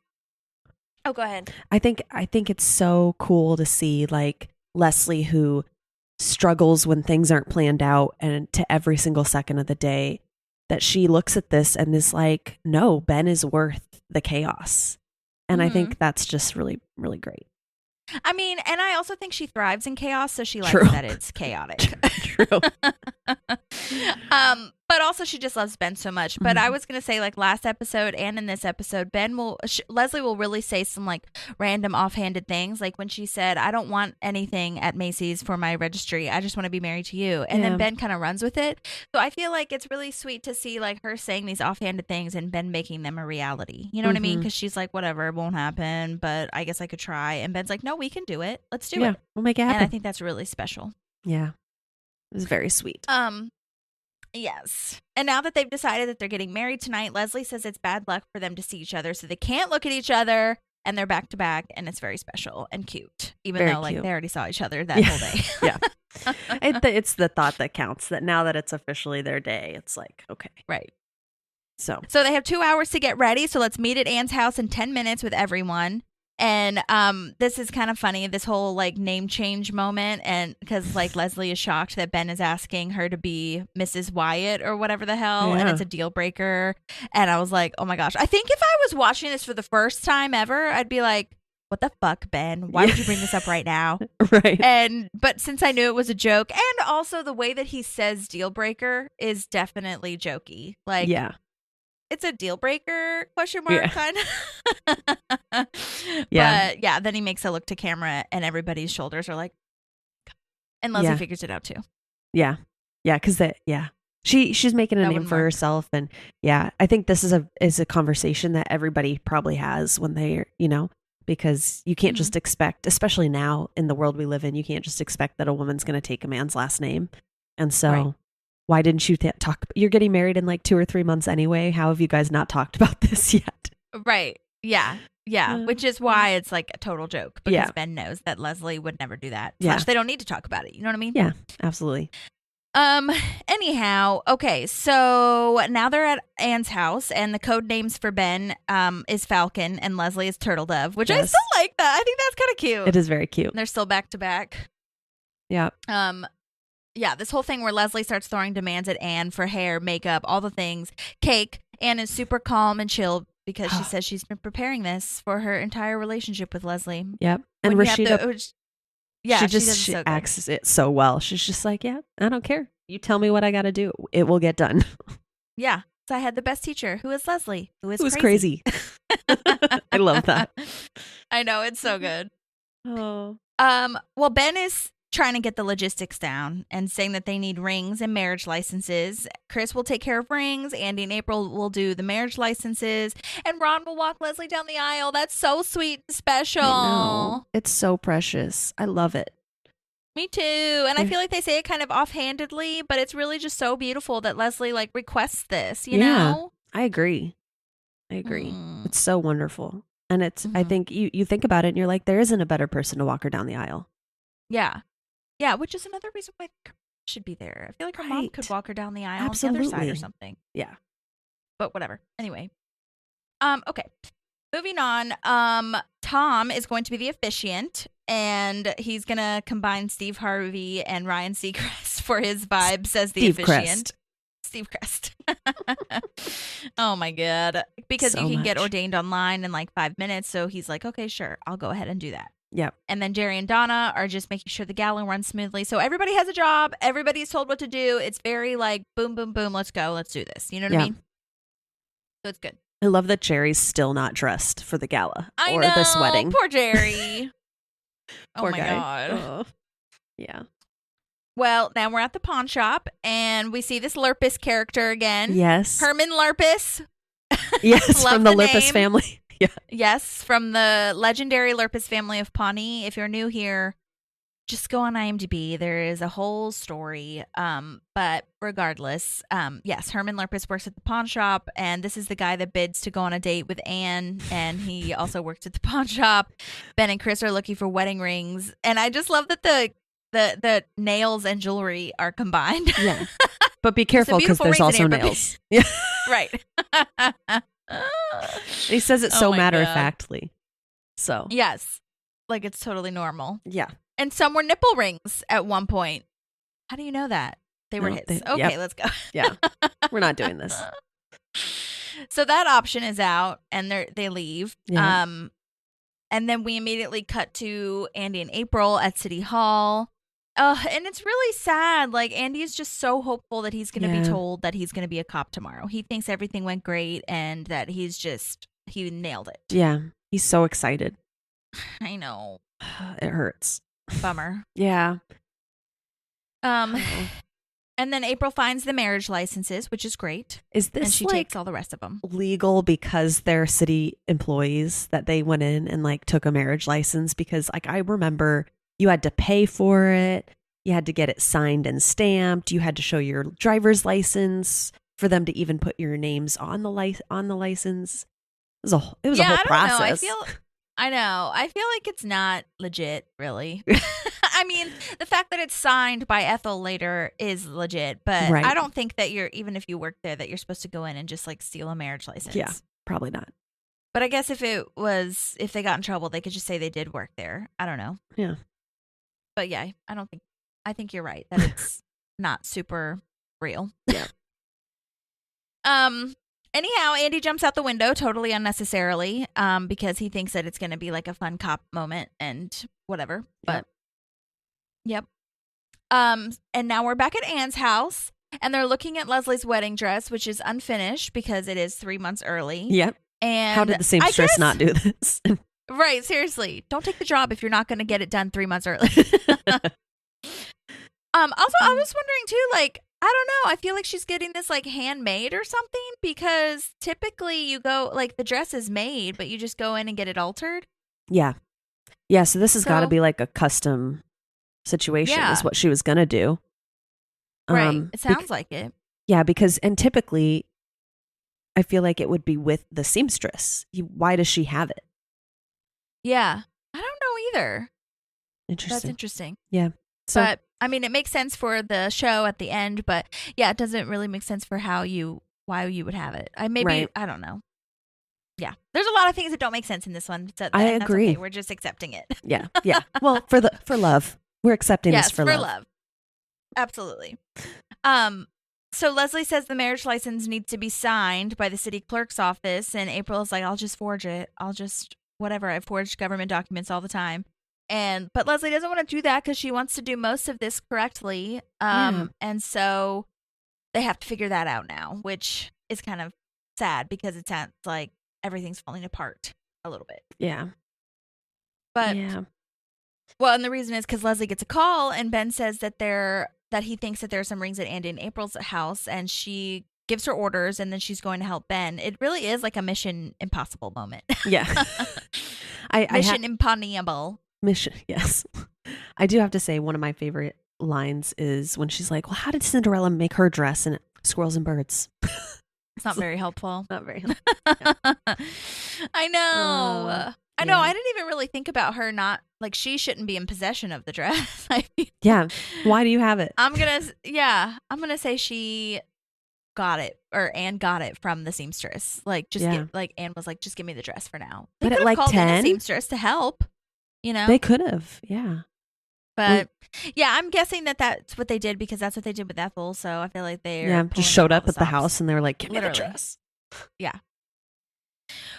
Oh, go ahead. I think it's so cool to see like Leslie, who struggles when things aren't planned out, and to every single second of the day, that she looks at this and is like, no, Ben is worth the chaos. And I think that's just really, really great. I mean, and I also think she thrives in chaos, so she likes True. that it's chaotic. True. But also she just loves Ben so much. But I was going to say, like, last episode and in this episode, Leslie will really say some like random offhanded things. Like when she said, I don't want anything at Macy's for my registry. I just want to be married to you. And then Ben kind of runs with it. So I feel like it's really sweet to see like her saying these offhanded things and Ben making them a reality. You know what I mean? Because she's like, whatever, it won't happen, but I guess I could try. And Ben's like, no, we can do it. Let's do it. We'll make it happen. And I think that's really special. Yeah. It was very sweet. Yes. And now that they've decided that they're getting married tonight, Leslie says it's bad luck for them to see each other, so they can't look at each other, and they're back to back, and it's very special and cute, even Very though like cute. they already saw each other that whole day. Yeah. It's the thought that counts, that now that it's officially their day, it's like, okay. Right. So they have 2 hours to get ready, so let's meet at Anne's house in 10 minutes with everyone. And this is kind of funny, this whole like name change moment, and because like Leslie is shocked that Ben is asking her to be Mrs. Wyatt or whatever the hell, and it's a deal breaker. And I was like, oh my gosh, I think if I was watching this for the first time ever, I'd be like, what the fuck, Ben? Why would you bring this up right now? Right. But since I knew it was a joke, and also the way that he says deal breaker is definitely jokey. Like, it's a deal breaker ? Kind of. But yeah, then he makes a look to camera and everybody's shoulders are like, and Leslie figures it out too. Yeah. Because she's making a name for herself, and I think this is a conversation that everybody probably has when they're, because you can't just expect, especially now in the world we live in, you can't just expect that a woman's going to take a man's last name. And so why didn't you talk? You're getting married in like 2 or 3 months anyway. How have you guys not talked about this yet? Right. Yeah. Which is why it's like a total joke, because Ben knows that Leslie would never do that. Slash, they don't need to talk about it. You know what I mean? Yeah, absolutely. Anyhow, okay, so now they're at Anne's house, and the code names for Ben is Falcon and Leslie is Turtle Dove, which I still like that. I think that's kind of cute. It is very cute. And they're still back to back. Yeah. Yeah, this whole thing where Leslie starts throwing demands at Anne for hair, makeup, all the things, cake. Anne is super calm and chill because she says she's been preparing this for her entire relationship with Leslie. Yep. And Rashida, she so acts it so well. She's just like, yeah, I don't care. You tell me what I got to do. It will get done. Yeah. So I had the best teacher, who is Leslie, who is crazy. I love that. I know, it's so good. Oh. Well, Ben is trying to get the logistics down and saying that they need rings and marriage licenses. Chris will take care of rings. Andy and April will do the marriage licenses. And Ron will walk Leslie down the aisle. That's so sweet and special. I know. It's so precious. I love it. Me too. And I feel like they say it kind of offhandedly, but it's really just so beautiful that Leslie like requests this, you know? I agree. It's so wonderful. And it's, I think you think about it and you're like, there isn't a better person to walk her down the aisle. Yeah. Yeah, which is another reason why her should be there. I feel like her mom could walk her down the aisle on the other side or something. Yeah. But whatever. Anyway. Okay. Moving on. Tom is going to be the officiant, and he's going to combine Steve Harvey and Ryan Seacrest for his vibes as the officiant. Steve Crest. Oh my God. Because you can get ordained online in like 5 minutes. So he's like, okay, sure. I'll go ahead and do that. Yep. And then Jerry and Donna are just making sure the gala runs smoothly. So everybody has a job. Everybody's told what to do. It's very like boom, boom, boom. Let's go. Let's do this. You know what I mean? So it's good. I love that Jerry's still not dressed for the gala or know, this wedding. Poor Jerry. Poor my guy. God. Oh. Yeah. Well, now we're at the pawn shop and we see this Lurpus character again. Yes. Herman Lurpus. Yes, from the Lurpus name. family. Yeah. Yes, from the legendary Lurpus family of Pawnee. If you're new here, just go on IMDb. There is a whole story. But regardless, yes, Herman Lurpus works at the pawn shop, and this is the guy that bids to go on a date with Anne, and he also works at the pawn shop. Ben and Chris are looking for wedding rings, and I just love that the nails and jewelry are combined. Yeah. But be careful because there's also nails. Yeah. Right. He says it so matter-of-factly. So. Yes. Like it's totally normal. Yeah. And some were nipple rings at one point. How do you know that? They were his. Okay, let's go. Yeah. We're not doing this. So that option is out and they leave. Yeah. And then we immediately cut to Andy and April at City Hall. And it's really sad. Like, Andy is just so hopeful that he's going to be told that he's going to be a cop tomorrow. He thinks everything went great and that he nailed it. Yeah. He's so excited. I know. It hurts. Bummer. Yeah. And then April finds the marriage licenses, which is great. Is this and she takes all the rest of them. Legal because they're city employees that they went in and like took a marriage license? Because like I remember you had to pay for it. You had to get it signed and stamped. You had to show your driver's license for them to even put your names on the license. It was a whole process. I know. I feel like it's not legit, really. I mean, the fact that it's signed by Ethel later is legit, but I don't think that even if you work there, that you're supposed to go in and just like steal a marriage license. Yeah, probably not. But I guess if they got in trouble, they could just say they did work there. I don't know. Yeah. But yeah, I think you're right that it's not super real. Yeah. Anyhow, Andy jumps out the window totally unnecessarily because he thinks that it's going to be like a fun cop moment and whatever. But yep. And now we're back at Anne's house and they're looking at Leslie's wedding dress, which is unfinished because it is 3 months early. Yep. And how did the seamstress not do this? Right. Seriously. Don't take the job if you're not going to get it done 3 months early. Also, I was wondering too, like, I don't know. I feel like she's getting this like handmade or something because typically you go like the dress is made, but you just go in and get it altered. Yeah. Yeah. So this has got to be like a custom situation is what she was going to do. Right. It sounds like it. Yeah. And typically I feel like it would be with the seamstress. Why does she have it? Yeah. I don't know either. Interesting. That's interesting. Yeah. So, but I mean, it makes sense for the show at the end, but yeah, it doesn't really make sense for why you would have it. I don't know. Yeah, there's a lot of things that don't make sense in this one. So I agree. Okay. We're just accepting it. Yeah, yeah. Well, for love, we're accepting this for love. Absolutely. So Leslie says the marriage license needs to be signed by the city clerk's office, and April is like, "I'll just forge it. I'll just whatever. I forged government documents all the time." But Leslie doesn't want to do that because she wants to do most of this correctly. And so they have to figure that out now, which is kind of sad because it sounds like everything's falling apart a little bit. Yeah. But well, and the reason is because Leslie gets a call and Ben says that he thinks that there are some rings at Andy and April's house, and she gives her orders and then she's going to help Ben. It really is like a Mission Impossible moment. Yeah. Mission Impossible. Mission, yes. I do have to say one of my favorite lines is when she's like, well, how did Cinderella make her dress? And squirrels and birds. It's not very helpful. Not very helpful. Yeah. I know. I know. I didn't even really think about her not, like, she shouldn't be in possession of the dress. Yeah. Why do you have it? I'm going to say she got it, or Anne got it from the seamstress. Like, Anne was like, just give me the dress for now. They but at like 10? The seamstress to help. You know, they could have, yeah. But yeah, I'm guessing that that's what they did because that's what they did with Ethel. So I feel like they just showed up at the house and they were like, "Give me the dress." Yeah.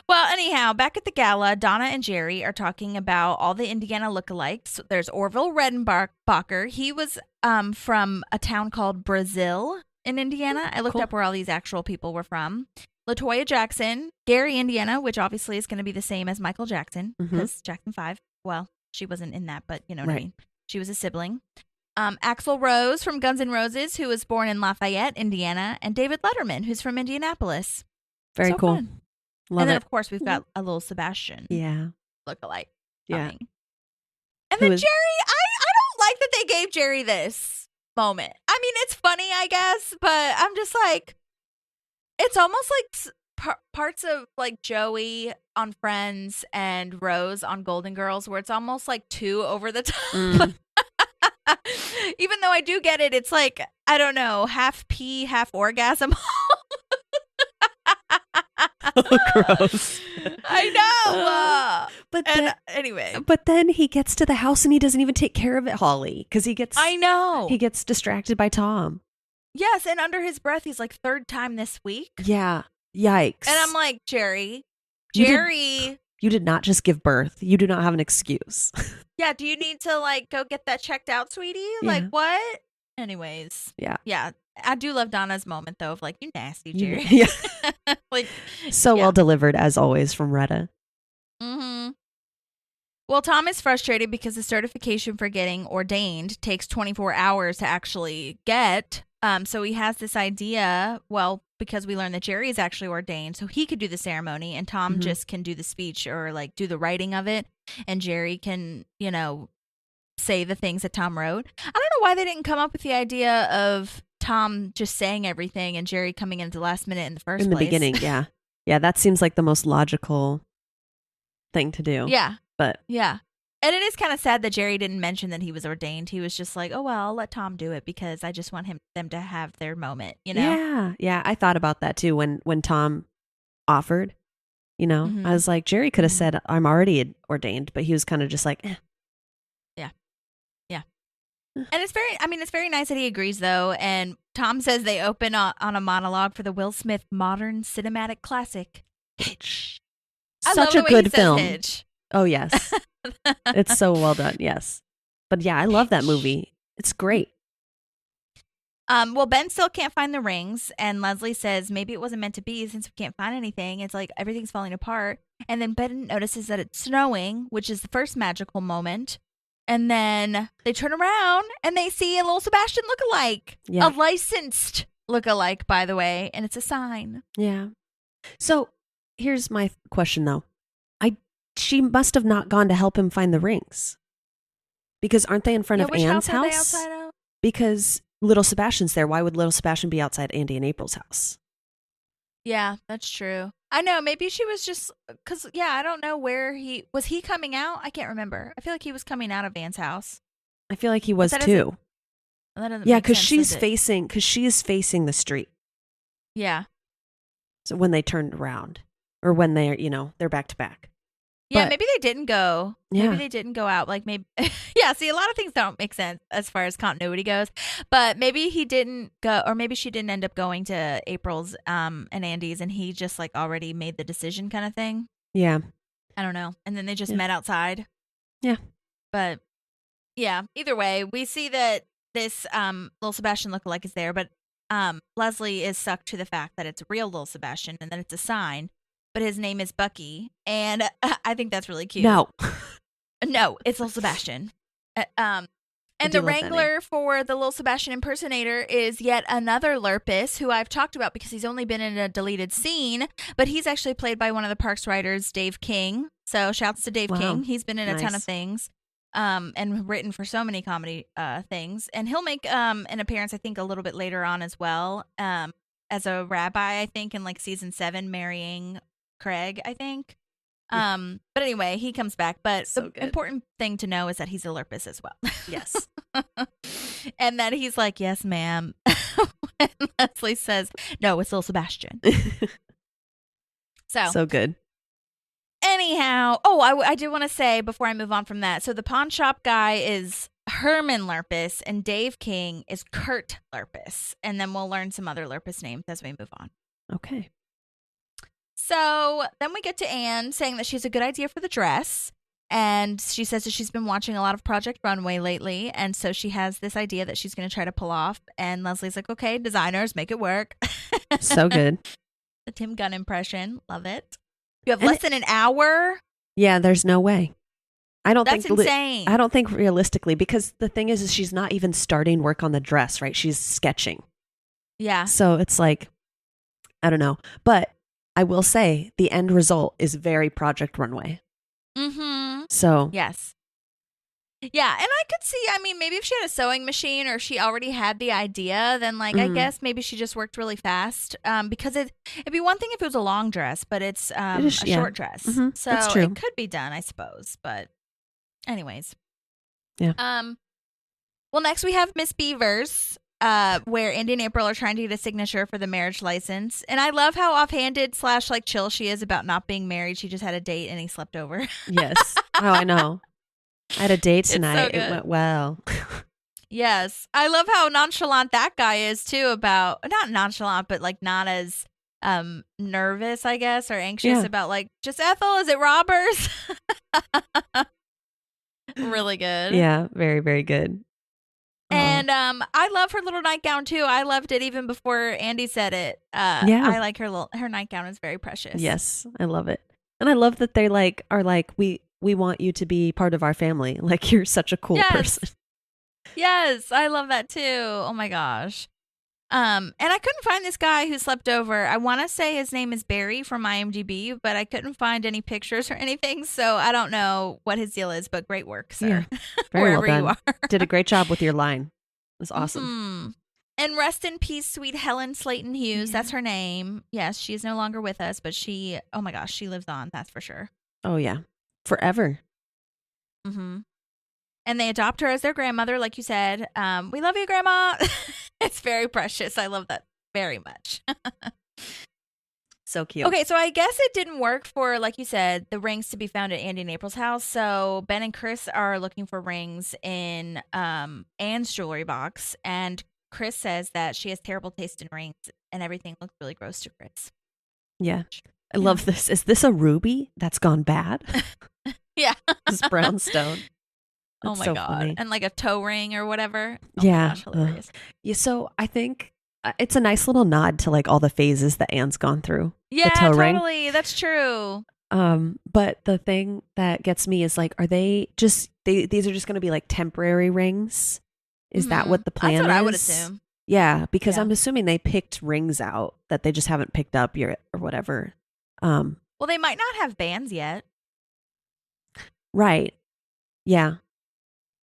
Well, anyhow, back at the gala, Donna and Jerry are talking about all the Indiana lookalikes. There's Orville Redenbacher. He was from a town called Brazil in Indiana. I looked up where all these actual people were from. LaToya Jackson, Gary, Indiana, which obviously is going to be the same as Michael Jackson because Jackson 5. Well, she wasn't in that, but you know what I mean. She was a sibling. Axl Rose from Guns N' Roses, who was born in Lafayette, Indiana, and David Letterman, who's from Indianapolis. Very cool. Fun. Love and then, it. of course, we've got a little Sebastian. Yeah. Lookalike. Yeah. And then Jerry, I don't like that they gave Jerry this moment. I mean, it's funny, I guess, but I'm just like, it's almost like parts of like Joey on Friends and Rose on Golden Girls, where it's almost like too over the top. Even though I do get it, it's like, I don't know, half pee, half orgasm. Gross. I know. Anyway. But then he gets to the house and he doesn't even take care of it, Holly, because he gets distracted by Tom. Yes, and under his breath, he's like, third time this week. Yeah. Yikes. And I'm like, Jerry. You did not just give birth. You do not have an excuse. Yeah, do you need to like go get that checked out, sweetie? Yeah. Like what? Anyways. Yeah. Yeah. I do love Donna's moment though of like, you nasty Jerry. Yeah. Like so well delivered as always from Retta. Mm-hmm. Well, Tom is frustrated because the certification for getting ordained takes 24 hours to actually get. So he has this idea, well, because we learned that Jerry is actually ordained, so he could do the ceremony and Tom just can do the speech or like do the writing of it. And Jerry can, you know, say the things that Tom wrote. I don't know why they didn't come up with the idea of Tom just saying everything and Jerry coming in at the last minute in the first place. In the beginning, yeah. Yeah, that seems like the most logical thing to do. Yeah. But yeah. And it is kind of sad that Jerry didn't mention that he was ordained. He was just like, oh, well, I'll let Tom do it because I just want them to have their moment, you know? Yeah. Yeah. I thought about that too when Tom offered, you know, I was like, Jerry could have said, I'm already ordained, but he was kind of just like, eh. Yeah. Yeah. And it's very nice that he agrees though. And Tom says they open on a monologue for the Will Smith modern cinematic classic, Hitch. Such a good film. Hitch. Oh, yes. It's so well done. Yes. But yeah, I love that movie. It's great. Well, Ben still can't find the rings. And Leslie says maybe it wasn't meant to be since we can't find anything. It's like everything's falling apart. And then Ben notices that it's snowing, which is the first magical moment. And then they turn around and they see a little Sebastian lookalike. Yeah. A licensed lookalike, by the way. And it's a sign. Yeah. So here's my question, though. She must have not gone to help him find the rings. Because aren't they in front of Anne's house? Which house are they outside of? Because little Sebastian's there. Why would little Sebastian be outside Andy and April's house? Yeah, that's true. I know. Maybe she was just because, yeah, I don't know where was he coming out? I can't remember. I feel like he was coming out of Anne's house. I feel like he was too. Yeah, because she is facing the street. Yeah. So when they turned around or when they're, they're back to back. Yeah, maybe they didn't go. Yeah. Maybe they didn't go out. Like maybe, yeah. See, a lot of things don't make sense as far as continuity goes. But maybe he didn't go, or maybe she didn't end up going to April's and Andy's, and he just like already made the decision, kind of thing. Yeah. I don't know. And then they just met outside. Yeah. But yeah, either way, we see that this little Sebastian lookalike is there, but Leslie is stuck to the fact that it's real little Sebastian and that it's a sign. But his name is Bucky, and I think that's really cute. No, it's little Sebastian. And the wrangler for the little Sebastian impersonator is yet another Lurpus, who I've talked about because he's only been in a deleted scene, but he's actually played by one of the Parks writers, Dave King. So shouts to Dave King. He's been in a ton of things and written for so many comedy things. And he'll make an appearance, I think, a little bit later on as well, as a rabbi, I think, in like season 7, marrying Craig, I think. But anyway, he comes back. But the important thing to know is that he's a Lurpus as well. Yes. And that he's like, yes, ma'am. And Leslie says, no, it's little Sebastian. So good. Anyhow, I do want to say before I move on from that. So the pawn shop guy is Herman Lurpus and Dave King is Kurt Lurpus. And then we'll learn some other Lurpus names as we move on. Okay. So then we get to Anne saying that she has a good idea for the dress. And she says that she's been watching a lot of Project Runway lately. And so she has this idea that she's going to try to pull off. And Leslie's like, okay, designers, make it work. So good. The Tim Gunn impression. Love it. You have less than an hour? Yeah, there's no way. That's insane. I don't think realistically, because the thing is she's not even starting work on the dress, right? She's sketching. Yeah. So it's like, I don't know. But I will say the end result is very Project Runway. Mm-hmm. So yes. Yeah, and I could see, I mean, maybe if she had a sewing machine or she already had the idea, then, like, I guess maybe she just worked really fast. Because it'd be one thing if it was a long dress, but it's a short dress. Mm-hmm. So That's true. it could be done, I suppose. But anyways. Yeah. Well, next we have Miss Beavers, where Andy and April are trying to get a signature for the marriage license. And I love how offhanded / like chill she is about not being married. She just had a date and he slept over. Yes. Oh, I know. I had a date tonight. so it went well. Yes. I love how nonchalant that guy is too about, not nonchalant, but like not as nervous, I guess, or anxious about like, just Ethel, is it robbers? Really good. Yeah, very, very good. And I love her little nightgown too. I loved it even before Andy said it. I like her nightgown is very precious. Yes, I love it. And I love that they like are like, we want you to be part of our family. Like, you're such a cool person. Yes, I love that too. Oh my gosh. And I couldn't find this guy who slept over. I want to say his name is Barry from IMDb, but I couldn't find any pictures or anything, so I don't know what his deal is, but great work, sir. Yeah, very well done. You are. Did a great job with your line. It was awesome. Mm-hmm. And rest in peace, sweet Helen Slayton Hughes. That's her name. Yes, she is no longer with us, but she, oh my gosh, she lives on. That's for sure. Oh, yeah. Forever. Mm-hmm. And they adopt her as their grandmother, like you said. We love you, Grandma. It's very precious. I love that very much. So cute. Okay, so I guess it didn't work for, like you said, the rings to be found at Andy and April's house. So Ben and Chris are looking for rings in Anne's jewelry box. And Chris says that she has terrible taste in rings and everything looks really gross to Chris. Yeah. I love this. Is this a ruby that's gone bad? Yeah. This brown stone. Oh That's my so God. funny. And like a toe ring or whatever. Oh Yeah. My gosh, hilarious. Yeah. So I think it's a nice little nod to like all the phases that Anne's gone through. Yeah, the toe totally. ring. That's true. But the thing that gets me is like, are they just these are just going to be like temporary rings? Is that what the plan is? That's what I would assume. Yeah, because I'm assuming they picked rings out that they just haven't picked up yet or whatever. Well, they might not have bands yet. Right. Yeah.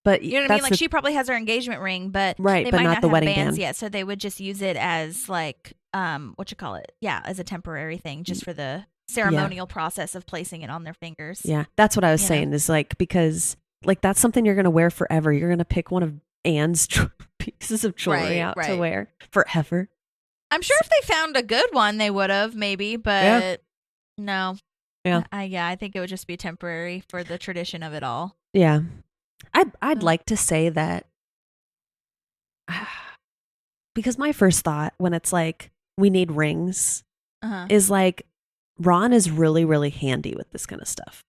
But you know what I mean? Like she probably has her engagement ring, but right, they but might not the have wedding bands band yet, so they would just use it as like what you call it? Yeah, as a temporary thing, just for the ceremonial process of placing it on their fingers. Yeah, that's what I was saying. Is like, because like that's something you're gonna wear forever. You're gonna pick one of Anne's pieces of jewelry out to wear forever. I'm sure if they found a good one, they would have maybe, but no. Yeah. I think it would just be temporary for the tradition of it all. Yeah. I'd like to say that because my first thought when it's like we need rings is like Ron is really, really handy with this kind of stuff.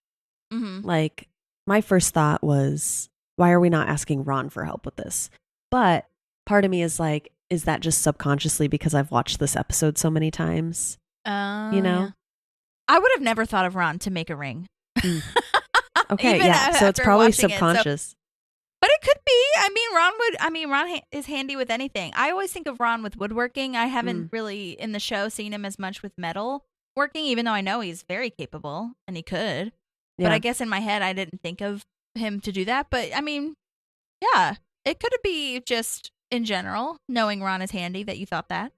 Mm-hmm. Like my first thought was, why are we not asking Ron for help with this? But part of me is like, is that just subconsciously because I've watched this episode so many times? You know? Yeah. I would have never thought of Ron to make a ring. Okay, yeah. So it's probably subconscious. But it could be. Ron is handy with anything. I always think of Ron with woodworking. I haven't really in the show seen him as much with metal working, even though I know he's very capable and he could. Yeah. But I guess in my head I didn't think of him to do that. But I mean, yeah, it could be just in general, knowing Ron is handy, that you thought that.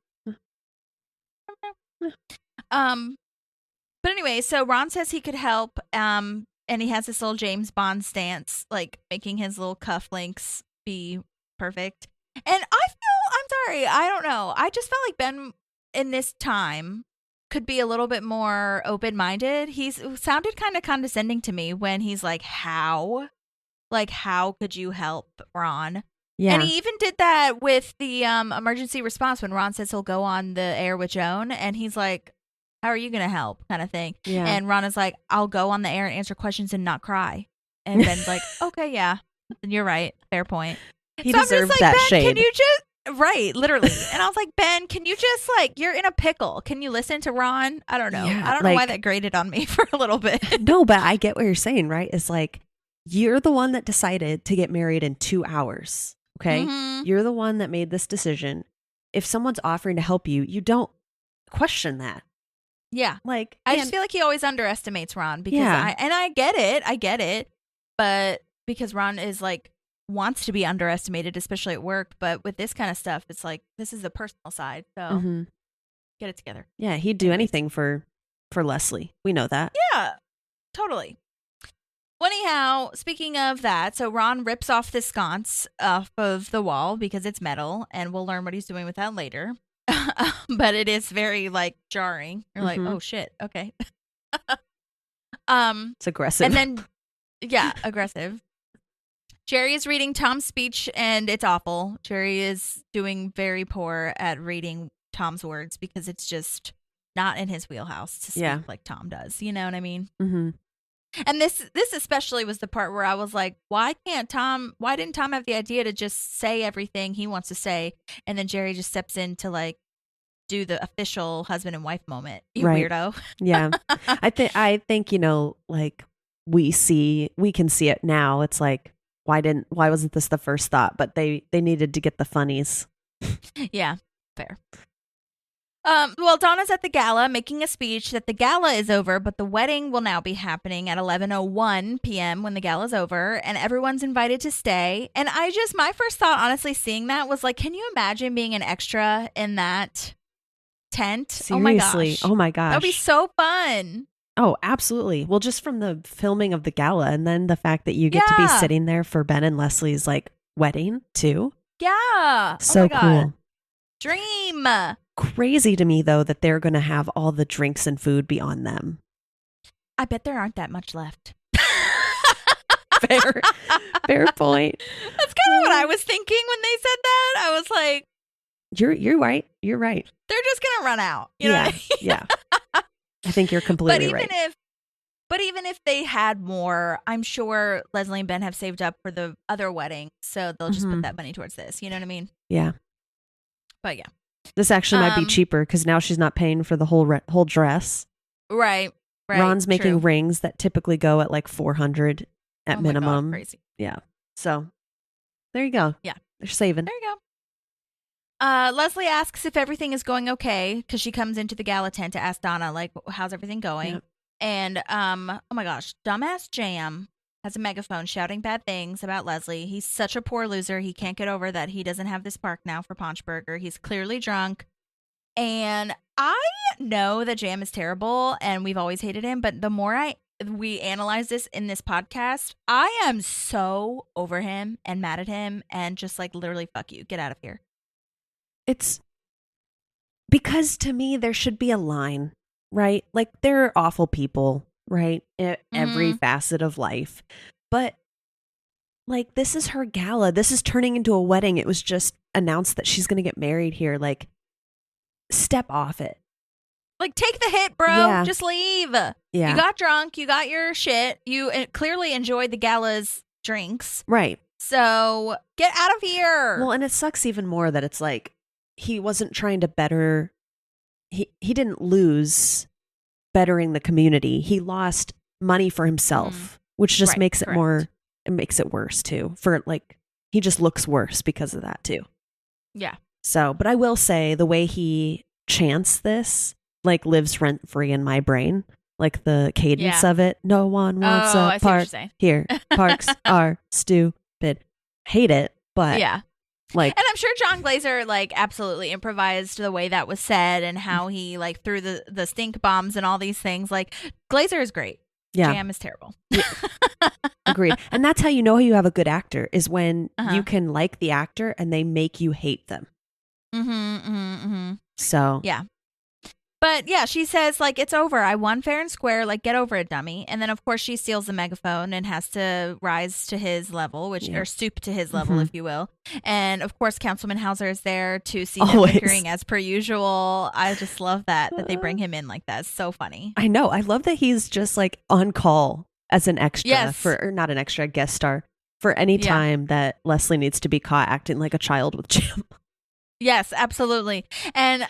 But anyway, so Ron says he could help, and he has this little James Bond stance, like making his little cufflinks be perfect. And I'm sorry, I don't know. I just felt like Ben in this time could be a little bit more open-minded. He's sounded kind of condescending to me when he's like, how? Like, how could you help, Ron? Yeah. And he even did that with the emergency response when Ron says he'll go on the air with Joan, and he's like, how are you going to help, kind of thing. Yeah. And Ron is like, I'll go on the air and answer questions and not cry. And Ben's like, okay, yeah, you're right. Fair point. He deserves that Ben, shade. Can you just, right, literally. And I was like, Ben, can you just like, you're in a pickle. Can you listen to Ron? I don't know. Yeah, I don't know why that grated on me for a little bit. No, but I get what you're saying, right? It's like, you're the one that decided to get married in 2 hours. Okay. Mm-hmm. You're the one that made this decision. If someone's offering to help you, you don't question that. Yeah. Like, I just feel like he always underestimates Ron because I get it, but because Ron is like wants to be underestimated, especially at work. But with this kind of stuff, it's like this is the personal side. So get it together. Yeah, he'd do anything for Leslie. We know that. Yeah, totally. Well, anyhow, speaking of that, so Ron rips off the sconce off of the wall because it's metal, and we'll learn what he's doing with that later. But it is very like jarring. You're like, oh shit, okay. It's aggressive. And then, yeah, aggressive. Jerry is reading Tom's speech, and it's awful. Jerry is doing very poor at reading Tom's words because it's just not in his wheelhouse to speak like Tom does. You know what I mean? Mm-hmm. And this especially was the part where I was like, why didn't Tom have the idea to just say everything he wants to say? And then Jerry just steps in to like do the official husband and wife moment. You weirdo. Yeah. I think, like we can see it now. It's like, why wasn't this the first thought? But they needed to get the funnies. Yeah, fair. Well, Donna's at the gala making a speech that the gala is over, but the wedding will now be happening at 11:01 p.m. when the gala's over, and everyone's invited to stay. And my first thought, honestly, seeing that was like, can you imagine being an extra in that tent? Seriously. Oh my gosh. That would be so fun. Oh, absolutely. Well, just from the filming of the gala, and then the fact that you get to be sitting there for Ben and Leslie's like wedding too. Yeah. So oh my God. Cool. Dream. Crazy to me though that they're going to have all the drinks and food be on them. I bet there aren't that much left. Fair point. That's kind of what I was thinking when they said that. I was like, You're right. You're right. They're just going to run out. You know what I mean? Yeah. I think you're completely right. But even if they had more, I'm sure Leslie and Ben have saved up for the other wedding, so they'll just put that money towards this. You know what I mean? Yeah. But yeah. This actually might be cheaper because now she's not paying for the whole dress. Right. Ron's making rings that typically go at like $400 at minimum. God, crazy. Yeah. So there you go. Yeah. They're saving. There you go. Leslie asks if everything is going okay because she comes into the gala tent to ask Donna, like, how's everything going? Yep. And, oh my gosh, dumbass Jam has a megaphone shouting bad things about Leslie. He's such a poor loser. He can't get over that he doesn't have this park now for Paunchburger. He's clearly drunk. And I know that Jam is terrible and we've always hated him. But the more we analyze this in this podcast, I am so over him and mad at him and just like literally fuck you. Get out of here. It's because to me, there should be a line, right? Like they're awful people, right? Every facet of life. But like, this is her gala. This is turning into a wedding. It was just announced that she's going to get married here. Like, step off it. Like, take the hit, bro. Yeah. Just leave. Yeah. You got drunk. You got your shit. You clearly enjoyed the gala's drinks. Right. So get out of here. Well, and it sucks even more that it's like, he wasn't trying to better. He didn't lose bettering the community. He lost money for himself, which just makes it more. It makes it worse too. For like, he just looks worse because of that too. Yeah. So, but I will say the way he chants this like lives rent free in my brain. Like the cadence of it. No one wants a park here. Parks are stupid. Hate it, but yeah. Like, and I'm sure John Glazer like absolutely improvised the way that was said and how he like threw the stink bombs and all these things. Like, Glazer is great. Yeah. Jam is terrible. Yeah. Agreed. And that's how you know you have a good actor is when you can like the actor and they make you hate them. So yeah. But yeah, she says, like, it's over. I won fair and square. Like, get over it, dummy. And then, of course, she steals the megaphone and has to rise to his level, or stoop to his level, if you will. And, of course, Councilman Hauser is there to see them bickering as per usual. I just love that they bring him in like that. It's so funny. I know. I love that he's just, like, on call as an extra or not an extra, guest star for any time that Leslie needs to be caught acting like a child with Jim. Yes, absolutely. And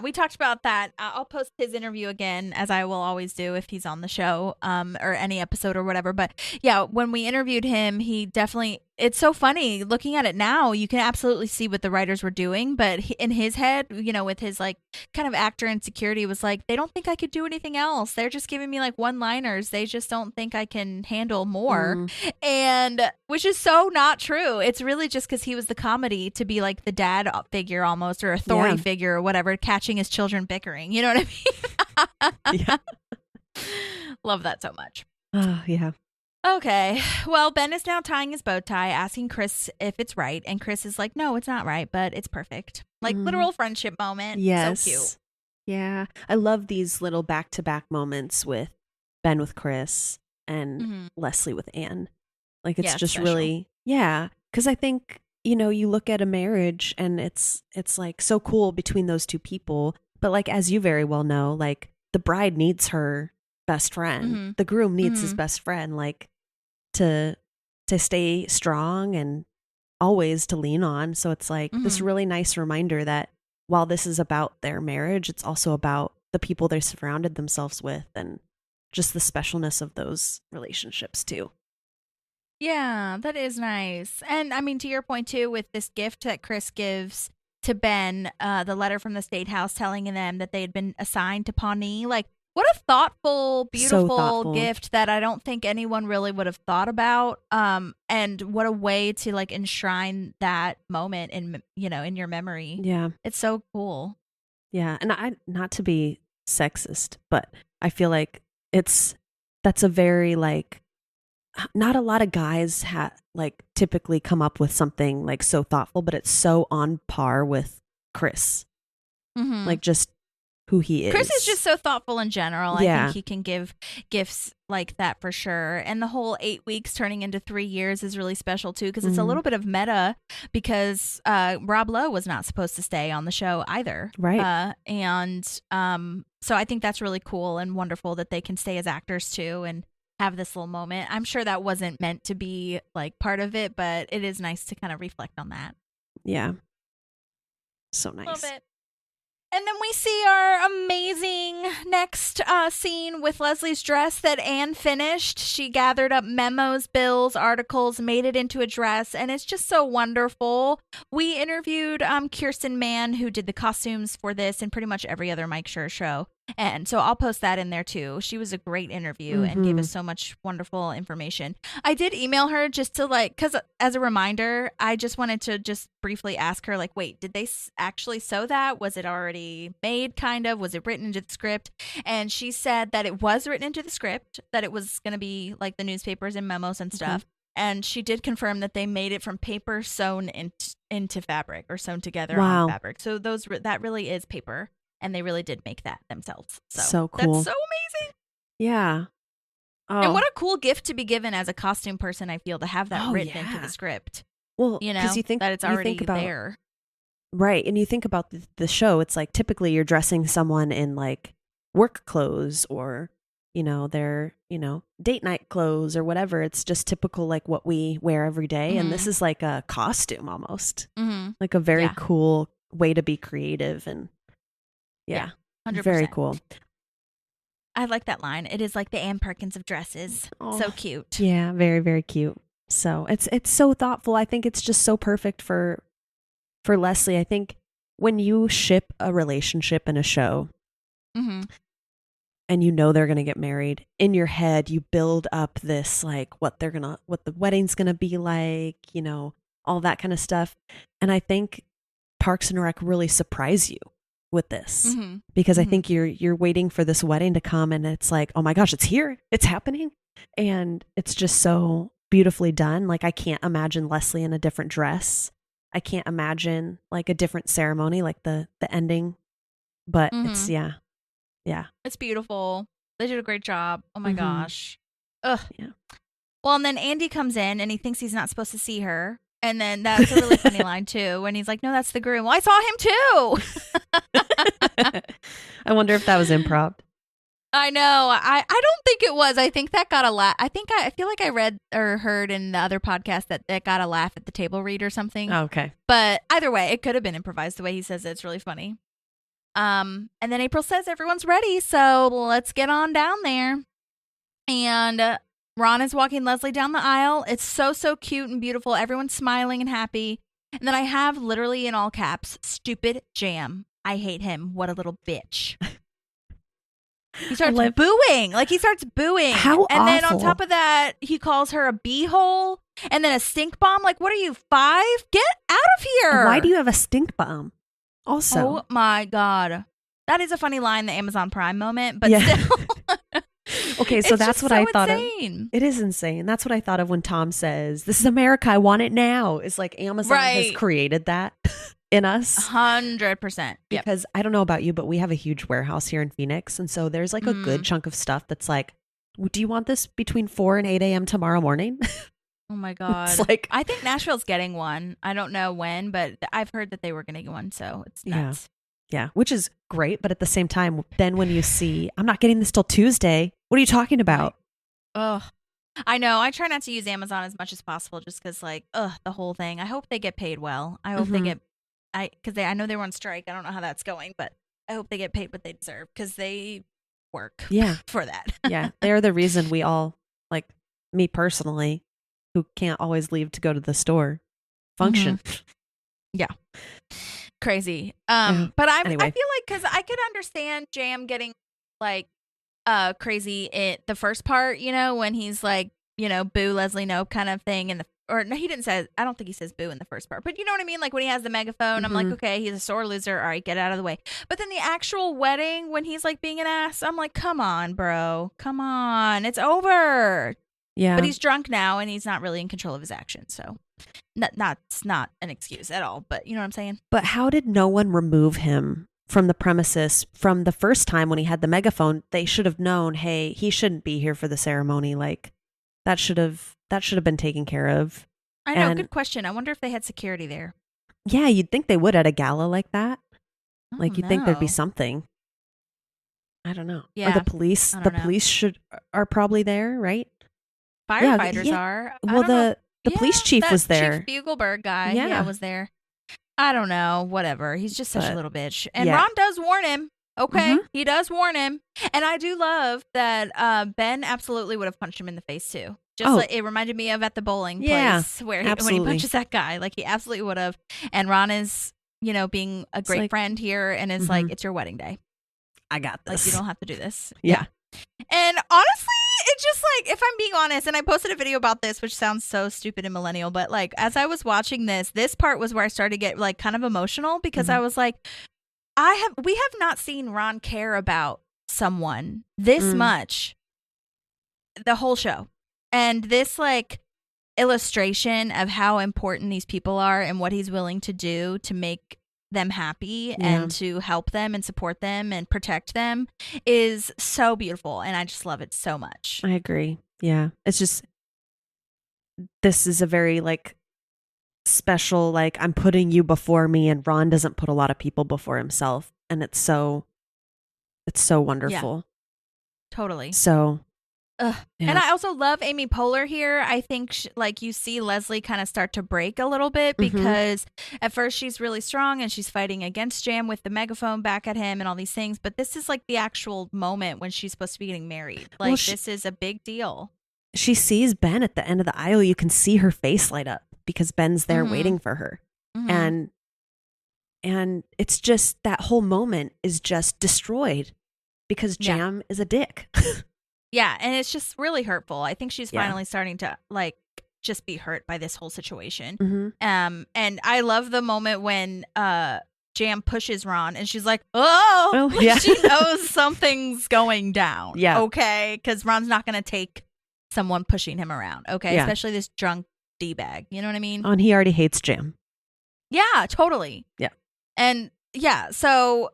we talked about that. I'll post his interview again, as I will always do if he's on the show or any episode or whatever. But yeah, when we interviewed him, he definitely it's so funny looking at it now. You can absolutely see what the writers were doing, but in his head, with his like kind of actor insecurity, was like, they don't think I could do anything else. They're just giving me like one-liners. They just don't think I can handle more. And which is so not true. It's really just because he was the comedy to be like the dad figure almost, or authority figure or whatever, catching his children bickering. You know what I mean? Yeah. Love that so much. Oh, yeah. Okay. Well, Ben is now tying his bow tie, asking Chris if it's right. And Chris is like, no, it's not right, but it's perfect. Like literal friendship moment. Yes. So cute. Yeah. I love these little back-to-back moments with Ben with Chris and Leslie with Anne. Like, it's just special. really, because I think, you look at a marriage and it's like so cool between those two people. But like, as you very well know, like the bride needs her best friend. The groom needs his best friend, like to stay strong and always to lean on. So it's like this really nice reminder that while this is about their marriage, it's also about the people they surrounded themselves with and just the specialness of those relationships too. Yeah, that is nice. And I mean, to your point too, with this gift that Chris gives to Ben, the letter from the State House telling them that they had been assigned to Pawnee, like, what a thoughtful, beautiful gift that I don't think anyone really would have thought about. And what a way to like enshrine that moment in your memory. Yeah. It's so cool. Yeah. And I, not to be sexist, but I feel like that's a very like, not a lot of guys like typically come up with something like so thoughtful, but it's so on par with Chris. Like just who he is. Chris is just so thoughtful in general. Yeah. I think he can give gifts like that for sure. And the whole 8 weeks turning into 3 years is really special too, because it's a little bit of meta, because Rob Lowe was not supposed to stay on the show either. Right. So I think that's really cool and wonderful that they can stay as actors too and have this little moment. I'm sure that wasn't meant to be like part of it, but it is nice to kind of reflect on that. Yeah. So nice. Love it. And then we see our amazing next scene with Leslie's dress that Anne finished. She gathered up memos, bills, articles, made it into a dress, and it's just so wonderful. We interviewed Kirston Mann, who did the costumes for this and pretty much every other Mike Schur show. And so I'll post that in there too. She was a great interview and gave us so much wonderful information. I did email her just to because as a reminder, I just wanted to just briefly ask her like, wait, did they actually sew that? Was it already made kind of? Was it written into the script? And she said that it was written into the script, that it was going to be like the newspapers and memos and stuff. And she did confirm that they made it from paper sewn into fabric or sewn together on fabric. So that really is paper. And they really did make that themselves. So cool. That's so amazing. Yeah. Oh. And what a cool gift to be given as a costume person, I feel, to have that written into the script. Well, because you think that it's already there. Right. And you think about the show, it's like typically you're dressing someone in like work clothes or, their, date night clothes or whatever. It's just typical like what we wear every day. And this is like a costume almost. Like a very cool way to be creative and 100%. Very cool. I like that line. It is like the Ann Perkins of dresses. Oh, so cute. Yeah, very, very cute. So it's so thoughtful. I think it's just so perfect for Leslie. I think when you ship a relationship in a show and they're going to get married, in your head you build up this like what the wedding's going to be like, all that kind of stuff. And I think Parks and Rec really surprise you with this because I think you're waiting for this wedding to come and it's like, oh my gosh, it's here, it's happening. And it's just so beautifully done. Like I can't imagine Leslie in a different dress. I can't imagine like a different ceremony, like the ending, but it's it's beautiful. They did a great job. Oh my gosh. Ugh. Yeah. Well, and then Andy comes in and he thinks he's not supposed to see her. And then that's a really funny line too, when he's like, no, that's the groom. Well, I saw him too. I wonder if that was improv. I know. I don't think it was. I think that got a laugh. I feel like I read or heard in the other podcast that got a laugh at the table read or something. Oh, okay. But either way, it could have been improvised the way he says it. It's really funny. And then April says everyone's ready, so let's get on down there. And Ron is walking Leslie down the aisle. It's so, so cute and beautiful. Everyone's smiling and happy. And then I have literally in all caps, stupid Jam. I hate him. What a little bitch. He starts booing. Like, he starts booing. How And then on awful. top of that, he calls her a beehole and then a stink bomb. Like, what are you, 5? Get out of here. Why do you have a stink bomb? Also. Oh, my God. That is a funny line, the Amazon Prime moment, but Yeah. still. Okay, so It's that's just what so I thought insane. of. It is insane. That's what I thought of when Tom says, "This is America. I want it now." It's like Amazon has Right. created that in us. 100%. Yep. Because I don't know about you, but we have a huge warehouse here in Phoenix. And so there's like a good chunk of stuff that's like, do you want this between 4 and 8 a.m. tomorrow morning? Oh my God. It's like, I think Nashville's getting one. I don't know when, but I've heard that they were going to get one. So it's nuts. yeah, which is great. But at the same time, then when you see, I'm not getting this till Tuesday. What are you talking about? Ugh. I know. I try not to use Amazon as much as possible just because, like, the whole thing. I hope they get paid well. I hope they get, because I know they were on strike. I don't know how that's going, but I hope they get paid what they deserve because they work for that. Yeah, they're the reason we all, like me personally, who can't always leave to go to the store, function. Yeah. Crazy. But I feel like, because I could understand Jam getting like crazy in the first part, you know, when he's like, you know, boo Leslie Knope kind of thing, and or no, he didn't say, I don't think he says boo in the first part, but you know what I mean, like when he has the megaphone, I'm like, okay, he's a sore loser, all right, get out of the way. But then the actual wedding, when he's like being an ass, I'm like, come on, bro, come on, it's over. Yeah, but he's drunk now and he's not really in control of his actions, so that's not an excuse at all, but you know what I'm saying. But how did no one remove him from the premises from the first time when he had the megaphone? They should have known, hey, he shouldn't be here for the ceremony. Like that should have been taken care of. I know. Good question. I wonder if they had security there. Yeah, you'd think they would at a gala like that. Like you'd think there'd be know. something. I don't know. Yeah, Or the police. I The don't know. police are probably there, right? Firefighters are. I Well, don't know. the police chief that was there. Chief Bugelberg guy. Yeah. Yeah, was there. I don't know. Whatever. He's just such a But, little bitch. And yeah. Ron does warn him. Okay. Mhm. He does warn him. And I do love that Ben absolutely would have punched him in the face too. Just Oh. like it reminded me of at the bowling Yeah, place where when he absolutely. punches that guy. Like he absolutely would have. And Ron is, you know, being a great like- friend here and is like, it's your wedding day. I got Like this. you don't have to do this. Yeah. And honestly, it's just like, if I'm being honest, and I posted a video about this, which sounds so stupid and millennial, but like as I was watching this part was where I started to get like kind of emotional because I was like, we have not seen Ron care about someone this much the whole show. And this like illustration of how important these people are and what he's willing to do to make them happy and to help them and support them and protect them is so beautiful, and I just love it so much. I agree. Yeah. It's just, this is a very like special, like I'm putting you before me, and Ron doesn't put a lot of people before himself. And it's so wonderful. Totally. So, Ugh. yeah. And I also love Amy Poehler here. I think like you see Leslie kind of start to break a little bit because at first she's really strong and she's fighting against Jam with the megaphone back at him and all these things. But this is like the actual moment when she's supposed to be getting married. Like this is a big deal. She sees Ben at the end of the aisle. You can see her face light up because Ben's there waiting for her. And it's just, that whole moment is just destroyed because Jam is a dick. Yeah, and it's just really hurtful. I think she's finally starting to like just be hurt by this whole situation. And I love the moment when Jam pushes Ron and she's like, oh yeah. She knows something's going down. Yeah. Okay, because Ron's not going to take someone pushing him around. Okay, Yeah. especially this drunk D-bag. You know what I mean? Oh, and he already hates Jam. Yeah, totally. Yeah. And yeah, so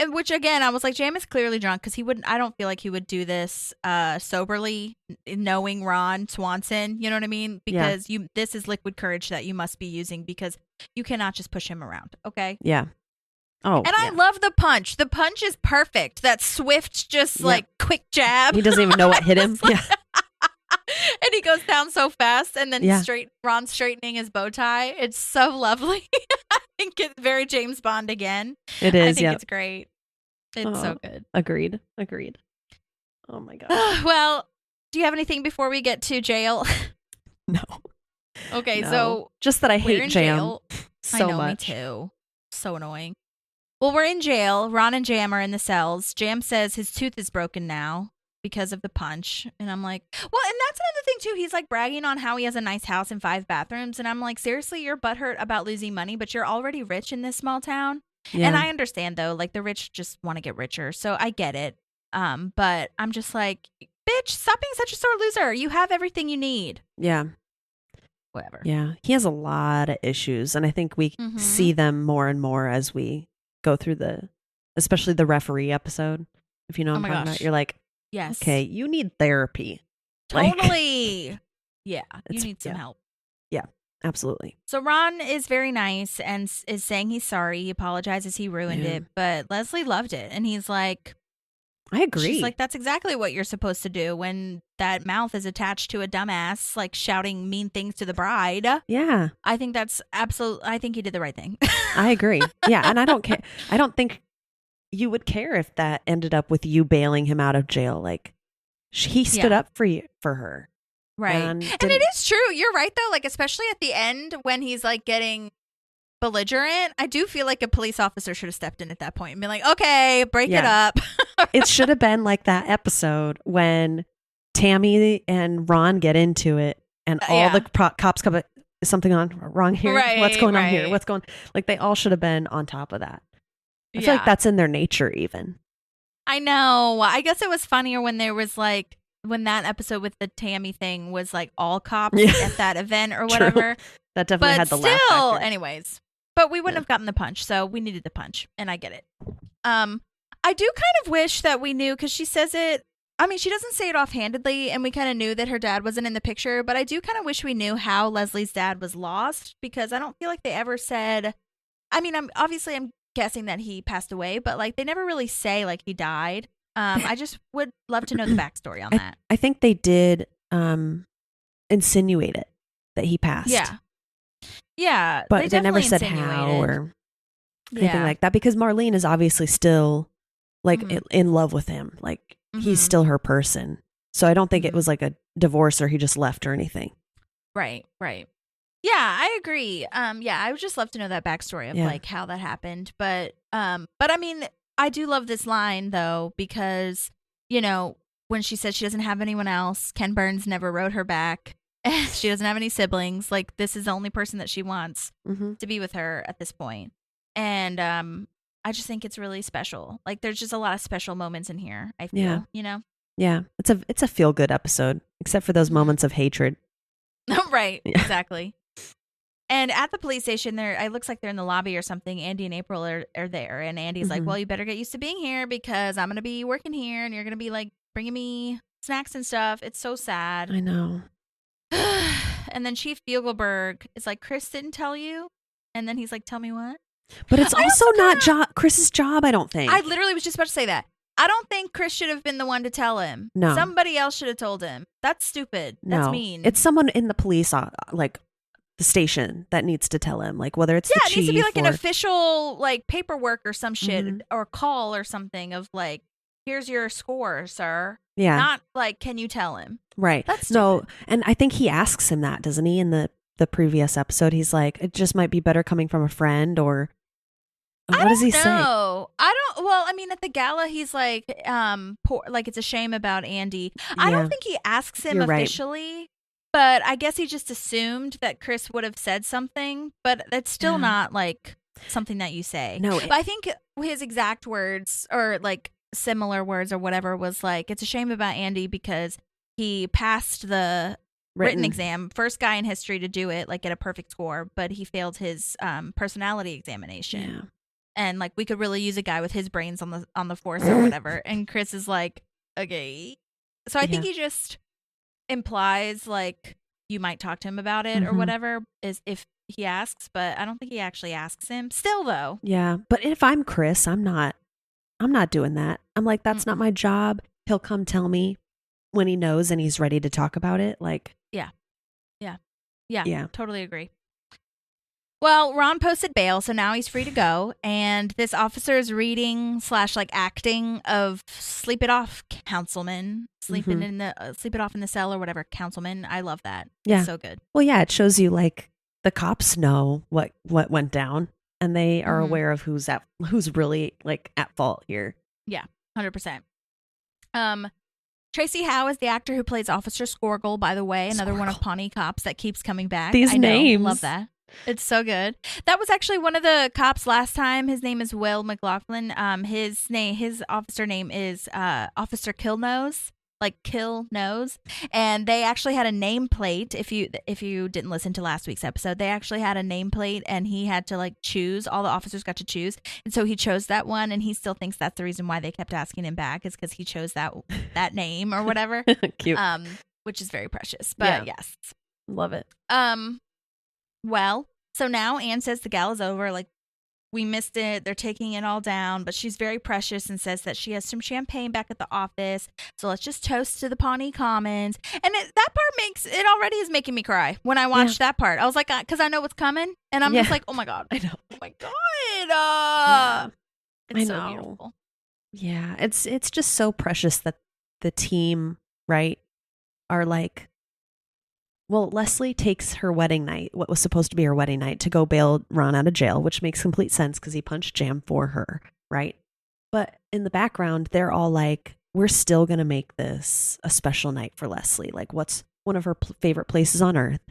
which again, I was like, Jam is clearly drunk because I don't feel like he would do this soberly, knowing Ron Swanson, you know what I mean? Because this is liquid courage that you must be using because you cannot just push him around, okay? Yeah. Oh, and I love the punch. The punch is perfect. That swift, just like quick jab. He doesn't even know what hit him. Yeah. And he goes down so fast, and then Ron straightening his bow tie. It's so lovely. I think it's very James Bond again. It is. I think it's great. It's so good. Agreed. Oh my God. Well, do you have anything before we get to jail? No. Okay, No. so just that I we're hate in Jam jail. so I know, much. me too. So annoying. Well, we're in jail. Ron and Jam are in the cells. Jam says his tooth is broken now because of the punch. And I'm like, well, and that's another thing too. He's like bragging on how he has a nice house and 5 bathrooms. And I'm like, seriously, you're butthurt about losing money, but you're already rich in this small town. Yeah. And I understand though, like the rich just want to get richer. So I get it. But I'm just like, bitch, stop being such a sore loser. You have everything you need. Yeah. Whatever. Yeah. He has a lot of issues. And I think we Mhm. see them more and more as we go through especially the referee episode. If you know what I'm my talking gosh. about, you're like, Yes. okay, you need therapy. Like- Totally. Yeah. You It's- need some yeah. help. Absolutely. So Ron is very nice and is saying he's sorry. He apologizes. He ruined Yeah. it. But Leslie loved it. And he's like, I agree. she's like, that's exactly what you're supposed to do when that mouth is attached to a dumbass, like shouting mean things to the bride. yeah, I think that's I think he did the right thing. I agree. Yeah. And I don't care. I don't think you would care if that ended up with you bailing him out of jail. Like he stood Yeah. up for her. Right. And And didn't- it is true. You're right, though. Like, especially at the end when he's like getting belligerent, I do feel like a police officer should have stepped in at that point and been like, okay, break it Yeah. up. It should have been like that episode when Tammy and Ron get into it and all Yeah. the cops come. Is something wrong here? What's Right, going on here? right. What's going? Like they all should have been on top of that. I feel like Yeah. that's in their nature, even. I know. I guess it was funnier when there was like, when that episode with the Tammy thing was like all cops Yeah. at that event or True. whatever. That definitely But had the laugh still, factor. anyways. But we wouldn't Yeah. have gotten the punch, so we needed the punch, and I get it. I do kind of wish that we knew, because she says it, I mean, she doesn't say it offhandedly, and we kind of knew that her dad wasn't in the picture, but I do kind of wish we knew how Leslie's dad was lost, because I don't feel like they ever said, I mean, I'm guessing that he passed away, but like they never really say like he died. I just would love to know the backstory on that. I think they did insinuate it that he passed. Yeah, But they never definitely said how insinuated. or anything like that, because Marlene is obviously still like Mhm. in love with him. Like he's Mhm. still her person. So I don't think it Mhm. was like a divorce or he just left or anything. Right. Yeah, I agree. Yeah, I would just love to know that backstory of Yeah. like how that happened. But I mean, I do love this line though, because, you know, when she says she doesn't have anyone else, Ken Burns never wrote her back. She doesn't have any siblings. Like this is the only person that she wants Mm-hmm. to be with her at this point. And I just think it's really special. Like there's just a lot of special moments in here, I feel, Yeah. you know? Yeah, it's a feel good episode, except for those moments of hatred. Right, Yeah. exactly. And at the police station, it looks like they're in the lobby or something. Andy and April are there, and Andy's like, Mhm. "Well, you better get used to being here because I'm gonna be working here, and you're gonna be like bringing me snacks and stuff." It's so sad. I know. And then Chief Bugelberg is like, "Chris didn't tell you," and then he's like, "Tell me what?" But it's I also also not Chris's job, I don't think. I literally was just about to say that. I don't think Chris should have been the one to tell him. No. Somebody else should have told him. That's stupid. That's no. mean. It's someone in the police, like the station, that needs to tell him, like whether it's yeah, the it chief needs to be like an or- official like paperwork or some shit Mhm. or call or something of like, here's your score, sir. yeah, Not like, can you tell him? right. That's no, stupid. and I think he asks him that, doesn't he? In the previous episode, he's like, it just might be better coming from a friend, or what does he say? No, I don't. Well, I mean, at the gala, he's like, poor, like it's a shame about Andy. I Yeah. don't think he asks him You're right. officially, but I guess he just assumed that Chris would have said something. But it's still Yeah. not like something that you say. No, but I think his exact words or like similar words or whatever was like, it's a shame about Andy because he passed the written exam, first guy in history to do it, like get a perfect score, but he failed his personality examination. Yeah. And like we could really use a guy with his brains on the force or whatever. And Chris is like, okay. So I think Yeah. he just implies like you might talk to him about it or Mhm. whatever, is if he asks, but I don't think he actually asks him. Still though. Yeah, but if I'm Chris, I'm not doing that. I'm like, that's not my job. He'll come tell me when he knows and he's ready to talk about it. Like, Yeah, yeah. totally agree. Well, Ron posted bail, so now he's free to go. And this officer is reading / like acting of Sleep It Off, Councilman. Sleep It Off in the Cell or whatever, Councilman. I love that. Yeah. It's so good. Well, yeah, it shows you like the cops know what went down, and they are aware of who's really like at fault here. Yeah, 100%. Tracy Howe is the actor who plays Officer Squirgle, by the way, another one of Pawnee cops that keeps coming back. These names. Love that. It's so good. That was actually one of the cops last time. His name is Will McLaughlin. His officer name is Officer Killnose, like Kill Nose. And they actually had a nameplate. If you didn't listen to last week's episode, they actually had a nameplate, and he had to like choose. All the officers got to choose, and so he chose that one. And he still thinks that's the reason why they kept asking him back, is because he chose that name or whatever. Cute. Which is very precious. But yes, love it. Well, so now Anne says the gala's over. Like, we missed it. They're taking it all down. But she's very precious and says that she has some champagne back at the office. So let's just toast to the Pawnee Commons. And that part already is making me cry when I watched that part. I was like, because I know what's coming. And I'm just like, oh my God. I know. Oh my God. It's so beautiful. Yeah. It's just so precious that the team, right, are like, well, Leslie takes her wedding night, what was supposed to be her wedding night, to go bail Ron out of jail, which makes complete sense because he punched Jam for her, right? But in the background, they're all like, we're still going to make this a special night for Leslie. Like, what's one of her favorite places on earth?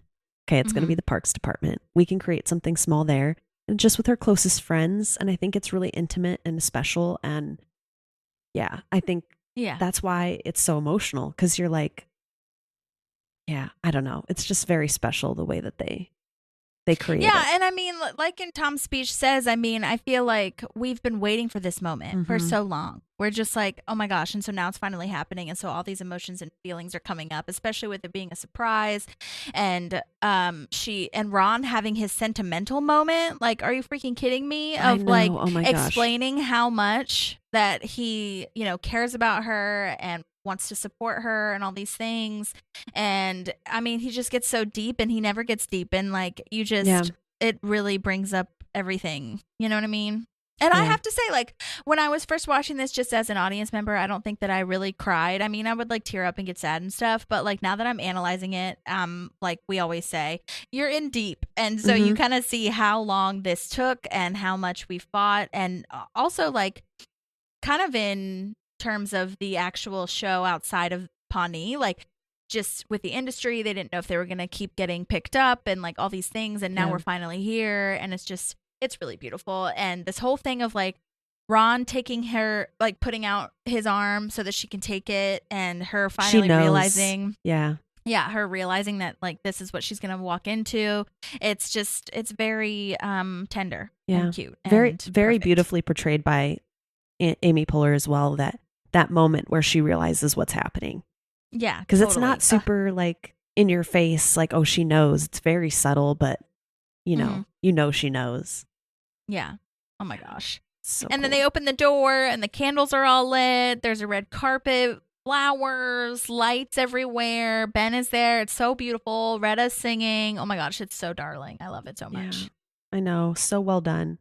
Okay, it's going to be the Parks Department. We can create something small there, and just with her closest friends. And I think it's really intimate and special. And yeah, I think that's why it's so emotional, because you're like, yeah, I don't know. It's just very special the way that they create it. Yeah, and I mean, like in Tom's speech says, I mean, I feel like we've been waiting for this moment for so long. We're just like, oh my gosh. And so now it's finally happening. And so all these emotions and feelings are coming up, especially with it being a surprise. And she and Ron having his sentimental moment. Like, are you freaking kidding me? Of like explaining how much that he, cares about her and wants to support her and all these things. And I mean, he just gets so deep, and he never gets deep. And like, it really brings up everything. You know what I mean? And I have to say, like, when I was first watching this just as an audience member, I don't think that I really cried. I mean, I would like tear up and get sad and stuff. But like, now that I'm analyzing it, like we always say, you're in deep. And so you kind of see how long this took and how much we fought. And also like kind of in terms of the actual show outside of Pawnee, like just with the industry, they didn't know if they were going to keep getting picked up and like all these things. And now we're finally here. And it's really beautiful. And this whole thing of like Ron taking her, like putting out his arm so that she can take it, and her finally realizing. Her realizing that like this is what she's going to walk into. It's very tender and cute. Very, and very perfect. beautifully portrayed by Amy Poehler as well, that moment where she realizes what's happening. Yeah. Because it's not super like in your face, like, oh, she knows. It's very subtle, but you know she knows. Yeah. Oh my gosh. So and then they open the door and the candles are all lit. There's a red carpet, flowers, lights everywhere. Ben is there. It's so beautiful. Retta's singing. Oh my gosh, it's so darling. I love it so much. Yeah, I know. So well done.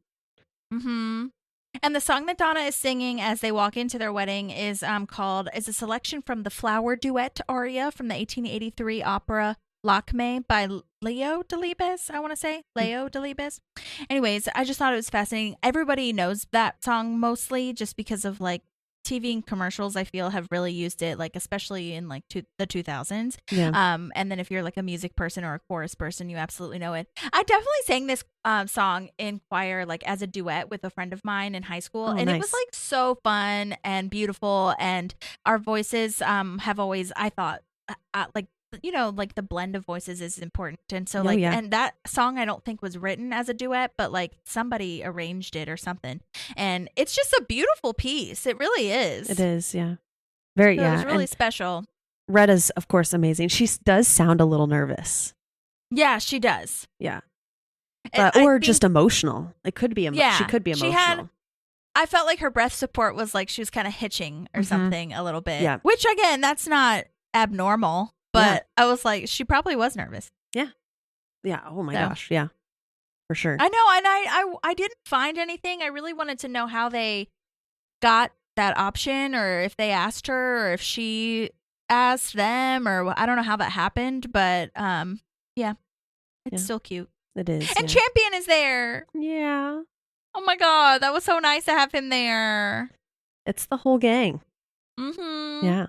And the song that Donna is singing as they walk into their wedding is a selection from the Flower Duet aria from the 1883 opera Lakme by Leo Delibes, I want to say. Leo Delibes. Anyways, I just thought it was fascinating. Everybody knows that song mostly just because of like TV and commercials, I feel, have really used it, like especially in like the 2000s. Yeah. And then if you're like a music person or a chorus person, you absolutely know it. I definitely sang this song in choir, like as a duet with a friend of mine in high school. And nice. It was like so fun and beautiful. And our voices have always, I thought, like, like the blend of voices is important. And so and that song I don't think was written as a duet, but like somebody arranged it or something. And it's just a beautiful piece. It really is. It is, yeah. Very, so yeah. It was really and special. Retta's, of course, amazing. She does sound a little nervous. Yeah, she does. Yeah. But, or just emotional. It could be, she could be emotional. I felt like her breath support was like she was kind of hitching or something a little bit. Yeah. Which again, that's not abnormal. But I was like, she probably was nervous. Yeah. Yeah. Oh my gosh. Yeah. for sure. I know, and I didn't find anything. I really wanted to know how they got that option, or if they asked her, or if she asked them, or I don't know how that happened, but yeah, it's still cute. It is. And Champion is there. Yeah. Oh my God, that was so nice to have him there. It's the whole gang. Mm-hmm. Yeah.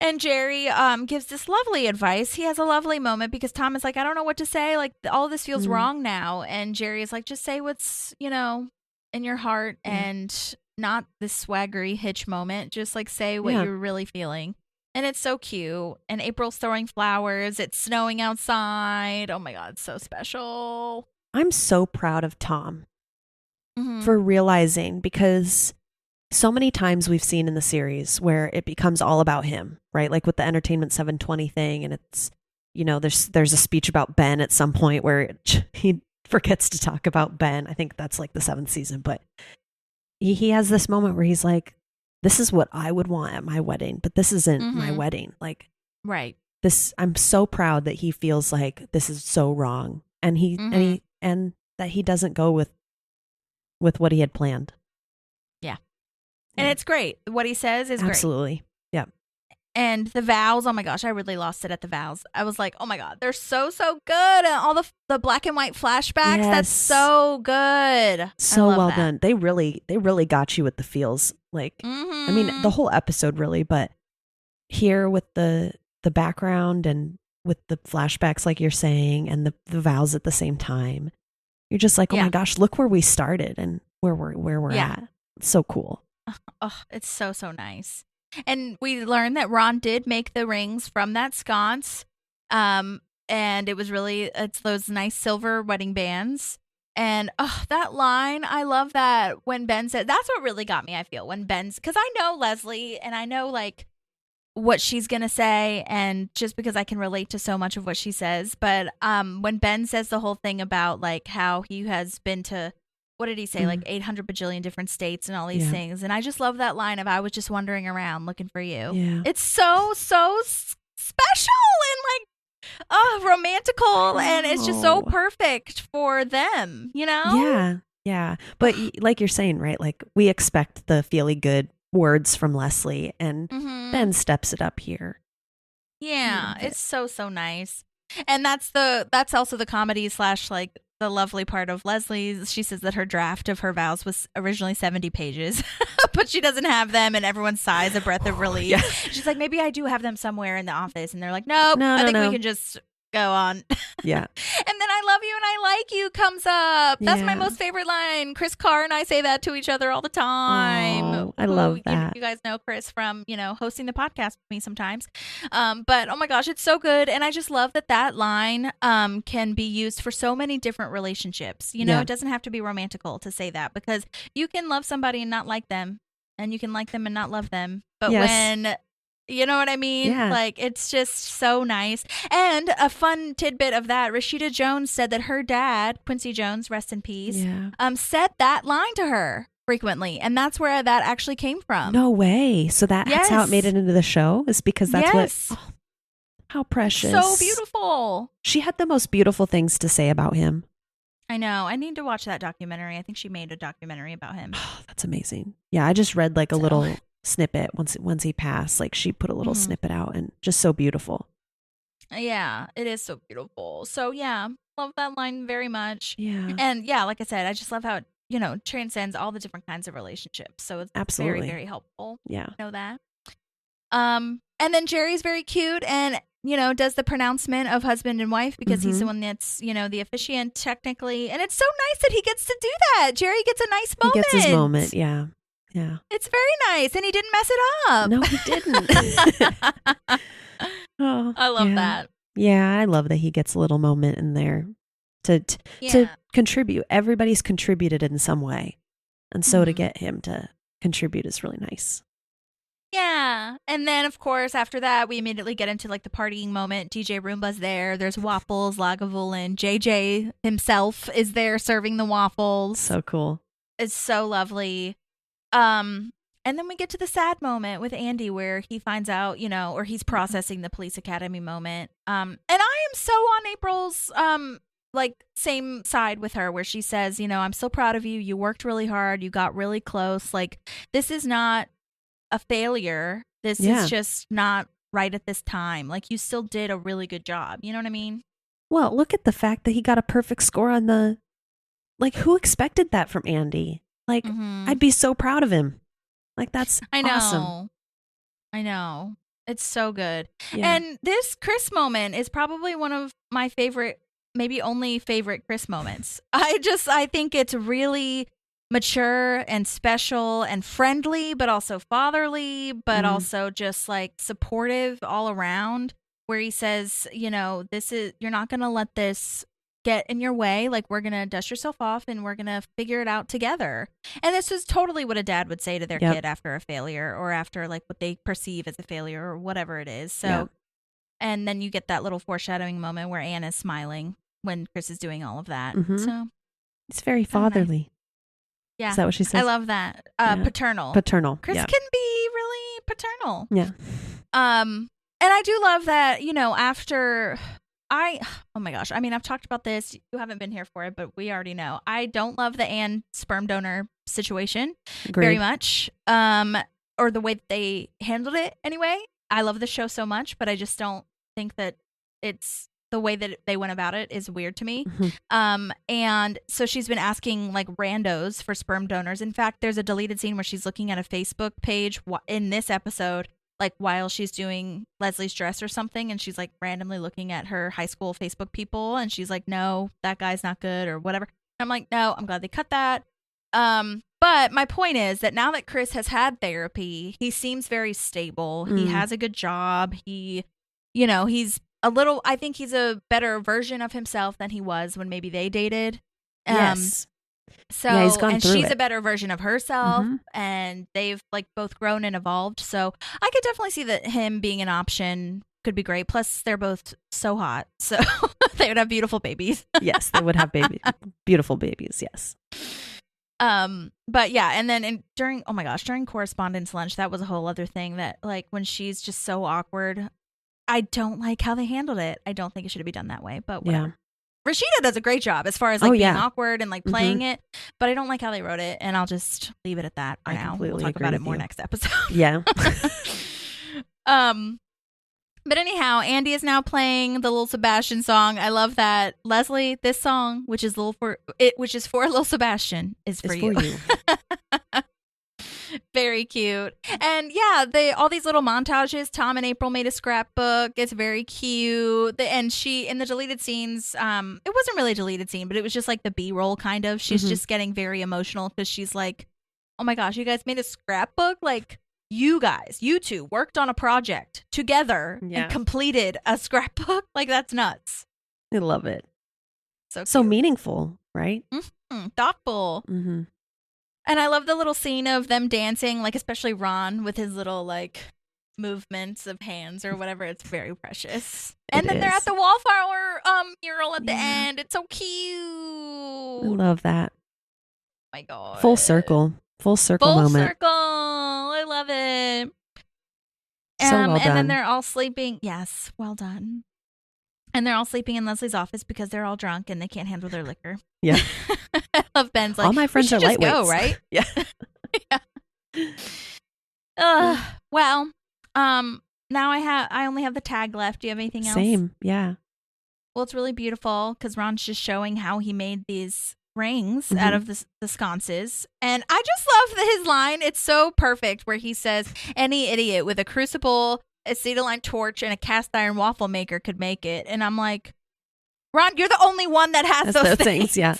And Jerry gives this lovely advice. He has a lovely moment because Tom is like, I don't know what to say. Like, all this feels wrong now. And Jerry is like, just say what's, in your heart and not this swaggery hitch moment. Just like say what you're really feeling. And it's so cute. And April's throwing flowers. It's snowing outside. Oh my God, it's so special. I'm so proud of Tom for realizing, because so many times we've seen in the series where it becomes all about him, right? Like with the Entertainment 720 thing, and it's, there's a speech about Ben at some point where he forgets to talk about Ben. I think that's like the 7th season, but he has this moment where he's like, this is what I would want at my wedding, but this isn't my wedding. Like, right. I'm so proud that he feels like this is so wrong, and and that he doesn't go with what he had planned. Yeah. And it's great. What he says is great. Absolutely. Yeah. And the vows, oh my gosh, I really lost it at the vows. I was like, oh my God, they're so good. And all the black and white flashbacks, that's so good. So well done. They really got you with the feels. Like, I mean, the whole episode really, but here with the background and with the flashbacks, like you're saying, and the vows at the same time, you're just like, oh my gosh, look where we started and where we're at. It's so cool. Oh, it's so nice. And we learned that Ron did make the rings from that sconce. And it's those nice silver wedding bands. And that line, I love that when Ben said, that's what really got me, I feel, when Ben's, because I know Leslie and I know like what she's going to say, and just because I can relate to so much of what she says. But when Ben says the whole thing about like how he has been to, what did he say? Like 800 bajillion different states and all these things. And I just love that line of, I was just wandering around looking for you. Yeah. It's so special and like, romantical. And it's just so perfect for them, Yeah. Yeah. But like you're saying, right? Like we expect the feely good words from Leslie, and Ben steps it up here. Yeah. It's so nice. And that's also the comedy / like the lovely part of Leslie's. She says that her draft of her vows was originally 70 pages, but she doesn't have them, and everyone sighs a breath of relief. Yeah. She's like, maybe I do have them somewhere in the office. And they're like, nope, I think we can just go on. Yeah. And then I love you and I like you comes up. That's my most favorite line. Chris Carr and I say that to each other all the time. Oh, I love that. You guys know Chris from, hosting the podcast with me sometimes. But oh my gosh, it's so good. And I just love that line can be used for so many different relationships. It doesn't have to be romantical to say that, because you can love somebody and not like them, and you can like them and not love them. But when you know what I mean? Yeah. Like, it's just so nice. And a fun tidbit of that, Rashida Jones said that her dad, Quincy Jones, rest in peace, said that line to her frequently. And that's where that actually came from. No way. So that's how it made it into the show, is because that's what... Oh, how precious. So beautiful. She had the most beautiful things to say about him. I know. I need to watch that documentary. I think she made a documentary about him. Oh, that's amazing. Yeah, I just read like a little... snippet once he passed. Like, she put a little snippet out, and just so beautiful. Yeah, it is so beautiful. So yeah, love that line very much. Yeah. And yeah, like I said, I just love how it transcends all the different kinds of relationships. So it's absolutely very, very helpful. Yeah. Know that. And then Jerry's very cute and does the pronouncement of husband and wife, because he's the one that's the officiant technically. And it's so nice that he gets to do that. Jerry gets a nice moment. He gets his moment. Yeah. Yeah. It's very nice. And he didn't mess it up. No, he didn't. Oh, I love that. Yeah, I love that he gets a little moment in there to contribute. Everybody's contributed in some way. And so to get him to contribute is really nice. Yeah. And then, of course, after that, we immediately get into like the partying moment. DJ Roomba's there. There's waffles, Lagavulin. JJ himself is there serving the waffles. So cool. It's so lovely. And then we get to the sad moment with Andy where he finds out, or he's processing the police academy moment. And I am so on April's like same side with her where she says, you know, I'm so proud of you. You worked really hard. You got really close. Like, this is not a failure. This is just not right at this time. Like, you still did a really good job. You know what I mean? Well, look at the fact that he got a perfect score on the, like, who expected that from Andy? Like, I'd be so proud of him. Like, that's awesome. I know. It's so good. Yeah. And this Chris moment is probably one of my favorite, maybe only favorite Chris moments. I think it's really mature and special and friendly, but also fatherly, but also just like supportive all around, where he says, you know, you're not going to let this get in your way. Like, we're going to dust yourself off and we're going to figure it out together. And this is totally what a dad would say to their kid after a failure, or after like what they perceive as a failure, or whatever it is. So, and then you get that little foreshadowing moment where Anne is smiling when Chris is doing all of that. So it's very fatherly. Nice. Yeah. Is that what she says? I love that. Paternal. Chris can be really paternal. Yeah. And I do love that, you know, after oh my gosh. I mean, I've talked about this. You haven't been here for it, but we already know. I don't love the Anne sperm donor situation very much. Or the way that they handled it anyway. I love the show so much, but I just don't think that it's the way that they went about it is weird to me. And so she's been asking like randos for sperm donors. In fact, there's a deleted scene where she's looking at a Facebook page in this episode, like while she's doing Leslie's dress or something, and she's like randomly looking at her high school Facebook people, and she's like, no, that guy's not good or whatever. And I'm like, no, I'm glad they cut that. But my point is that now that Chris has had therapy, he seems very stable. He has a good job. He, you know, I think he's a better version of himself than he was when maybe they dated. Yes. So, he's gone and through she's it. a better version of herself, and they've like both grown and evolved. So I could definitely see that him being an option could be great. Plus, they're both so hot, so they would have beautiful babies. Yes, they would have beautiful babies. Yes. But yeah, and then during correspondence lunch, that was a whole other thing that like when she's just so awkward. I don't like how they handled it. I don't think it should have been done that way, but whatever. Yeah. Rashida does a great job as far as like being awkward and like playing it, but I don't like how they wrote it, and I'll just leave it at that for now. We'll talk about it more next episode. Yeah. But anyhow, Andy is now playing the Lil Sebastian song. I love that. Leslie, this song, which is for Lil Sebastian, is for you. Very cute. And yeah, all these little montages. Tom and April made a scrapbook. It's very cute. And she, in the deleted scenes, it wasn't really a deleted scene, but it was just like the B-roll kind of. She's just getting very emotional because she's like, oh my gosh, you guys made a scrapbook? Like, you two worked on a project together and completed a scrapbook? Like, that's nuts. I love it. So meaningful, right? Thoughtful. And I love the little scene of them dancing, like especially Ron with his little like movements of hands or whatever. It's very precious. And then they're at the wallflower mural at the end. It's so cute. I love that. Oh my God. Full circle moment. Full circle. I love it. So well done. And then they're all sleeping. Yes, well done. And they're all sleeping in Leslie's office because they're all drunk and they can't handle their liquor. Yeah. I love Ben's like, all my friends are lightweights. Go, right? Yeah. Well, now I only have the tag left. Do you have anything else? Same. Yeah. Well, it's really beautiful because Ron's just showing how he made these rings out of the sconces. And I just love his line. It's so perfect where he says, any idiot with a crucible, acetylene torch, and a cast iron waffle maker could make it. And I'm like, Ron, you're the only one that has those things. Yeah.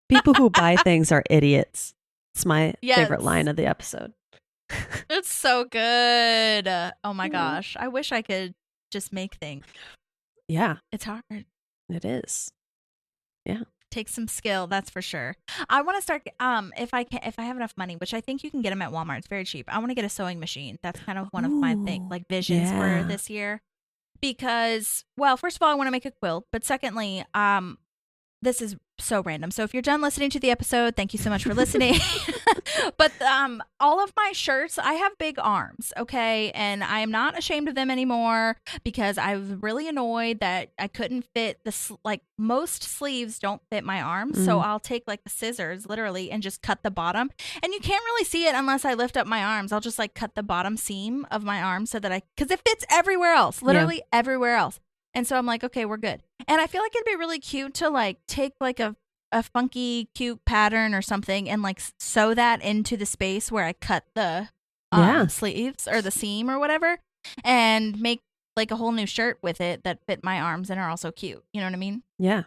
People who buy things are idiots. It's my favorite line of the episode. It's so good. Oh my gosh. I wish I could just make things. Yeah. It's hard. It is. Yeah. Takes some skill, that's for sure. I want to start if I have enough money, which I think you can get them at Walmart. It's very cheap. I want to get a sewing machine. That's kind of one of my visions for this year. Because, well, first of all, I want to make a quilt, but secondly, this is so random. So if you're done listening to the episode, thank you so much for listening. But all of my shirts, I have big arms, okay? And I am not ashamed of them anymore because I was really annoyed that I couldn't fit most sleeves don't fit my arms. So I'll take like the scissors literally and just cut the bottom. And you can't really see it unless I lift up my arms. I'll just like cut the bottom seam of my arm so that because it fits everywhere else, literally everywhere else. And so I'm like, okay, we're good. And I feel like it'd be really cute to like take like a funky, cute pattern or something and like sew that into the space where I cut the sleeves or the seam or whatever and make like a whole new shirt with it that fit my arms and are also cute. You know what I mean? Yeah.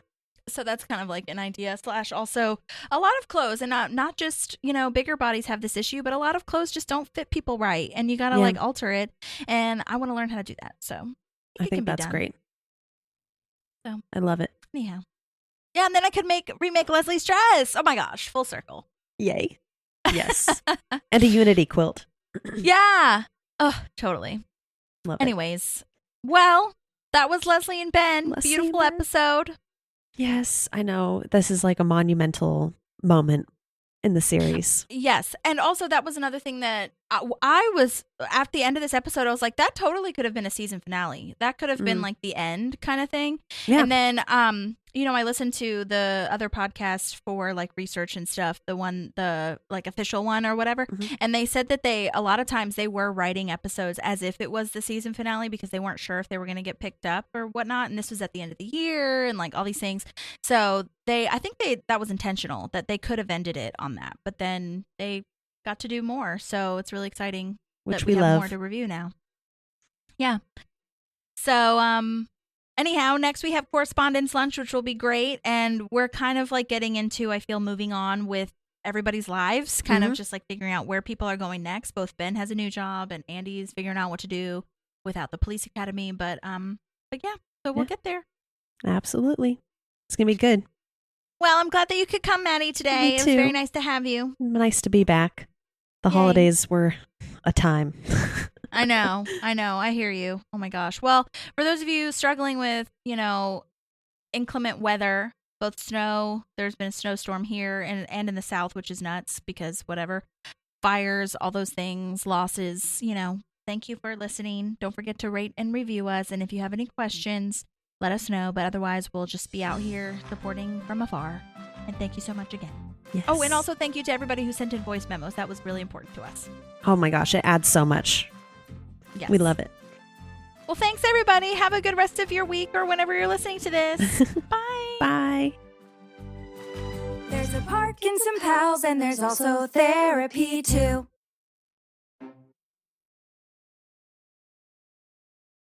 So that's kind of like an idea / also a lot of clothes and not just, bigger bodies have this issue, but a lot of clothes just don't fit people right and you got to like alter it. And I want to learn how to do that. So I think that's great. So I love it. Anyhow. Yeah, and then I could remake Leslie's dress. Oh my gosh, full circle. Yay. Yes. And a Unity quilt. Yeah. Oh, totally. Love Anyways, well, that was Leslie and Ben. Beautiful episode. Yes, I know. This is like a monumental moment in the series. Yes. And also that was another thing that I was at the end of this episode, I was like, that totally could have been a season finale. That could have been like the end kind of thing. Yeah. And then, I listened to the other podcast for like research and stuff, the like official one or whatever. Mm-hmm. And they said that a lot of times they were writing episodes as if it was the season finale because they weren't sure if they were going to get picked up or whatnot. And this was at the end of the year and like all these things. So I think that was intentional, that they could have ended it on that, but then they got to do more. So it's really exciting which that we have love. More to review now. Yeah. So, anyhow, next we have correspondence lunch, which will be great. And we're kind of like getting into, I feel, moving on with everybody's lives, kind of just like figuring out where people are going next. Both Ben has a new job and Andy's figuring out what to do without the police academy. But yeah, so we'll get there. Absolutely. It's going to be good. Well, I'm glad that you could come, Maddie, today. Me too. It was very nice to have you. Nice to be back. The Yay. holidays were a time. I know. I hear you. Oh my gosh. Well, for those of you struggling with, inclement weather, both snow, there's been a snowstorm here and in the South, which is nuts because whatever, fires, all those things, losses, thank you for listening. Don't forget to rate and review us. And if you have any questions, let us know. But otherwise, we'll just be out here supporting from afar. And thank you so much again. Yes. Oh, and also thank you to everybody who sent in voice memos. That was really important to us. Oh my gosh, it adds so much. Yes. We love it. Well, thanks, everybody. Have a good rest of your week or whenever you're listening to this. Bye. Bye. There's a Parkinson Pals and there's also therapy too.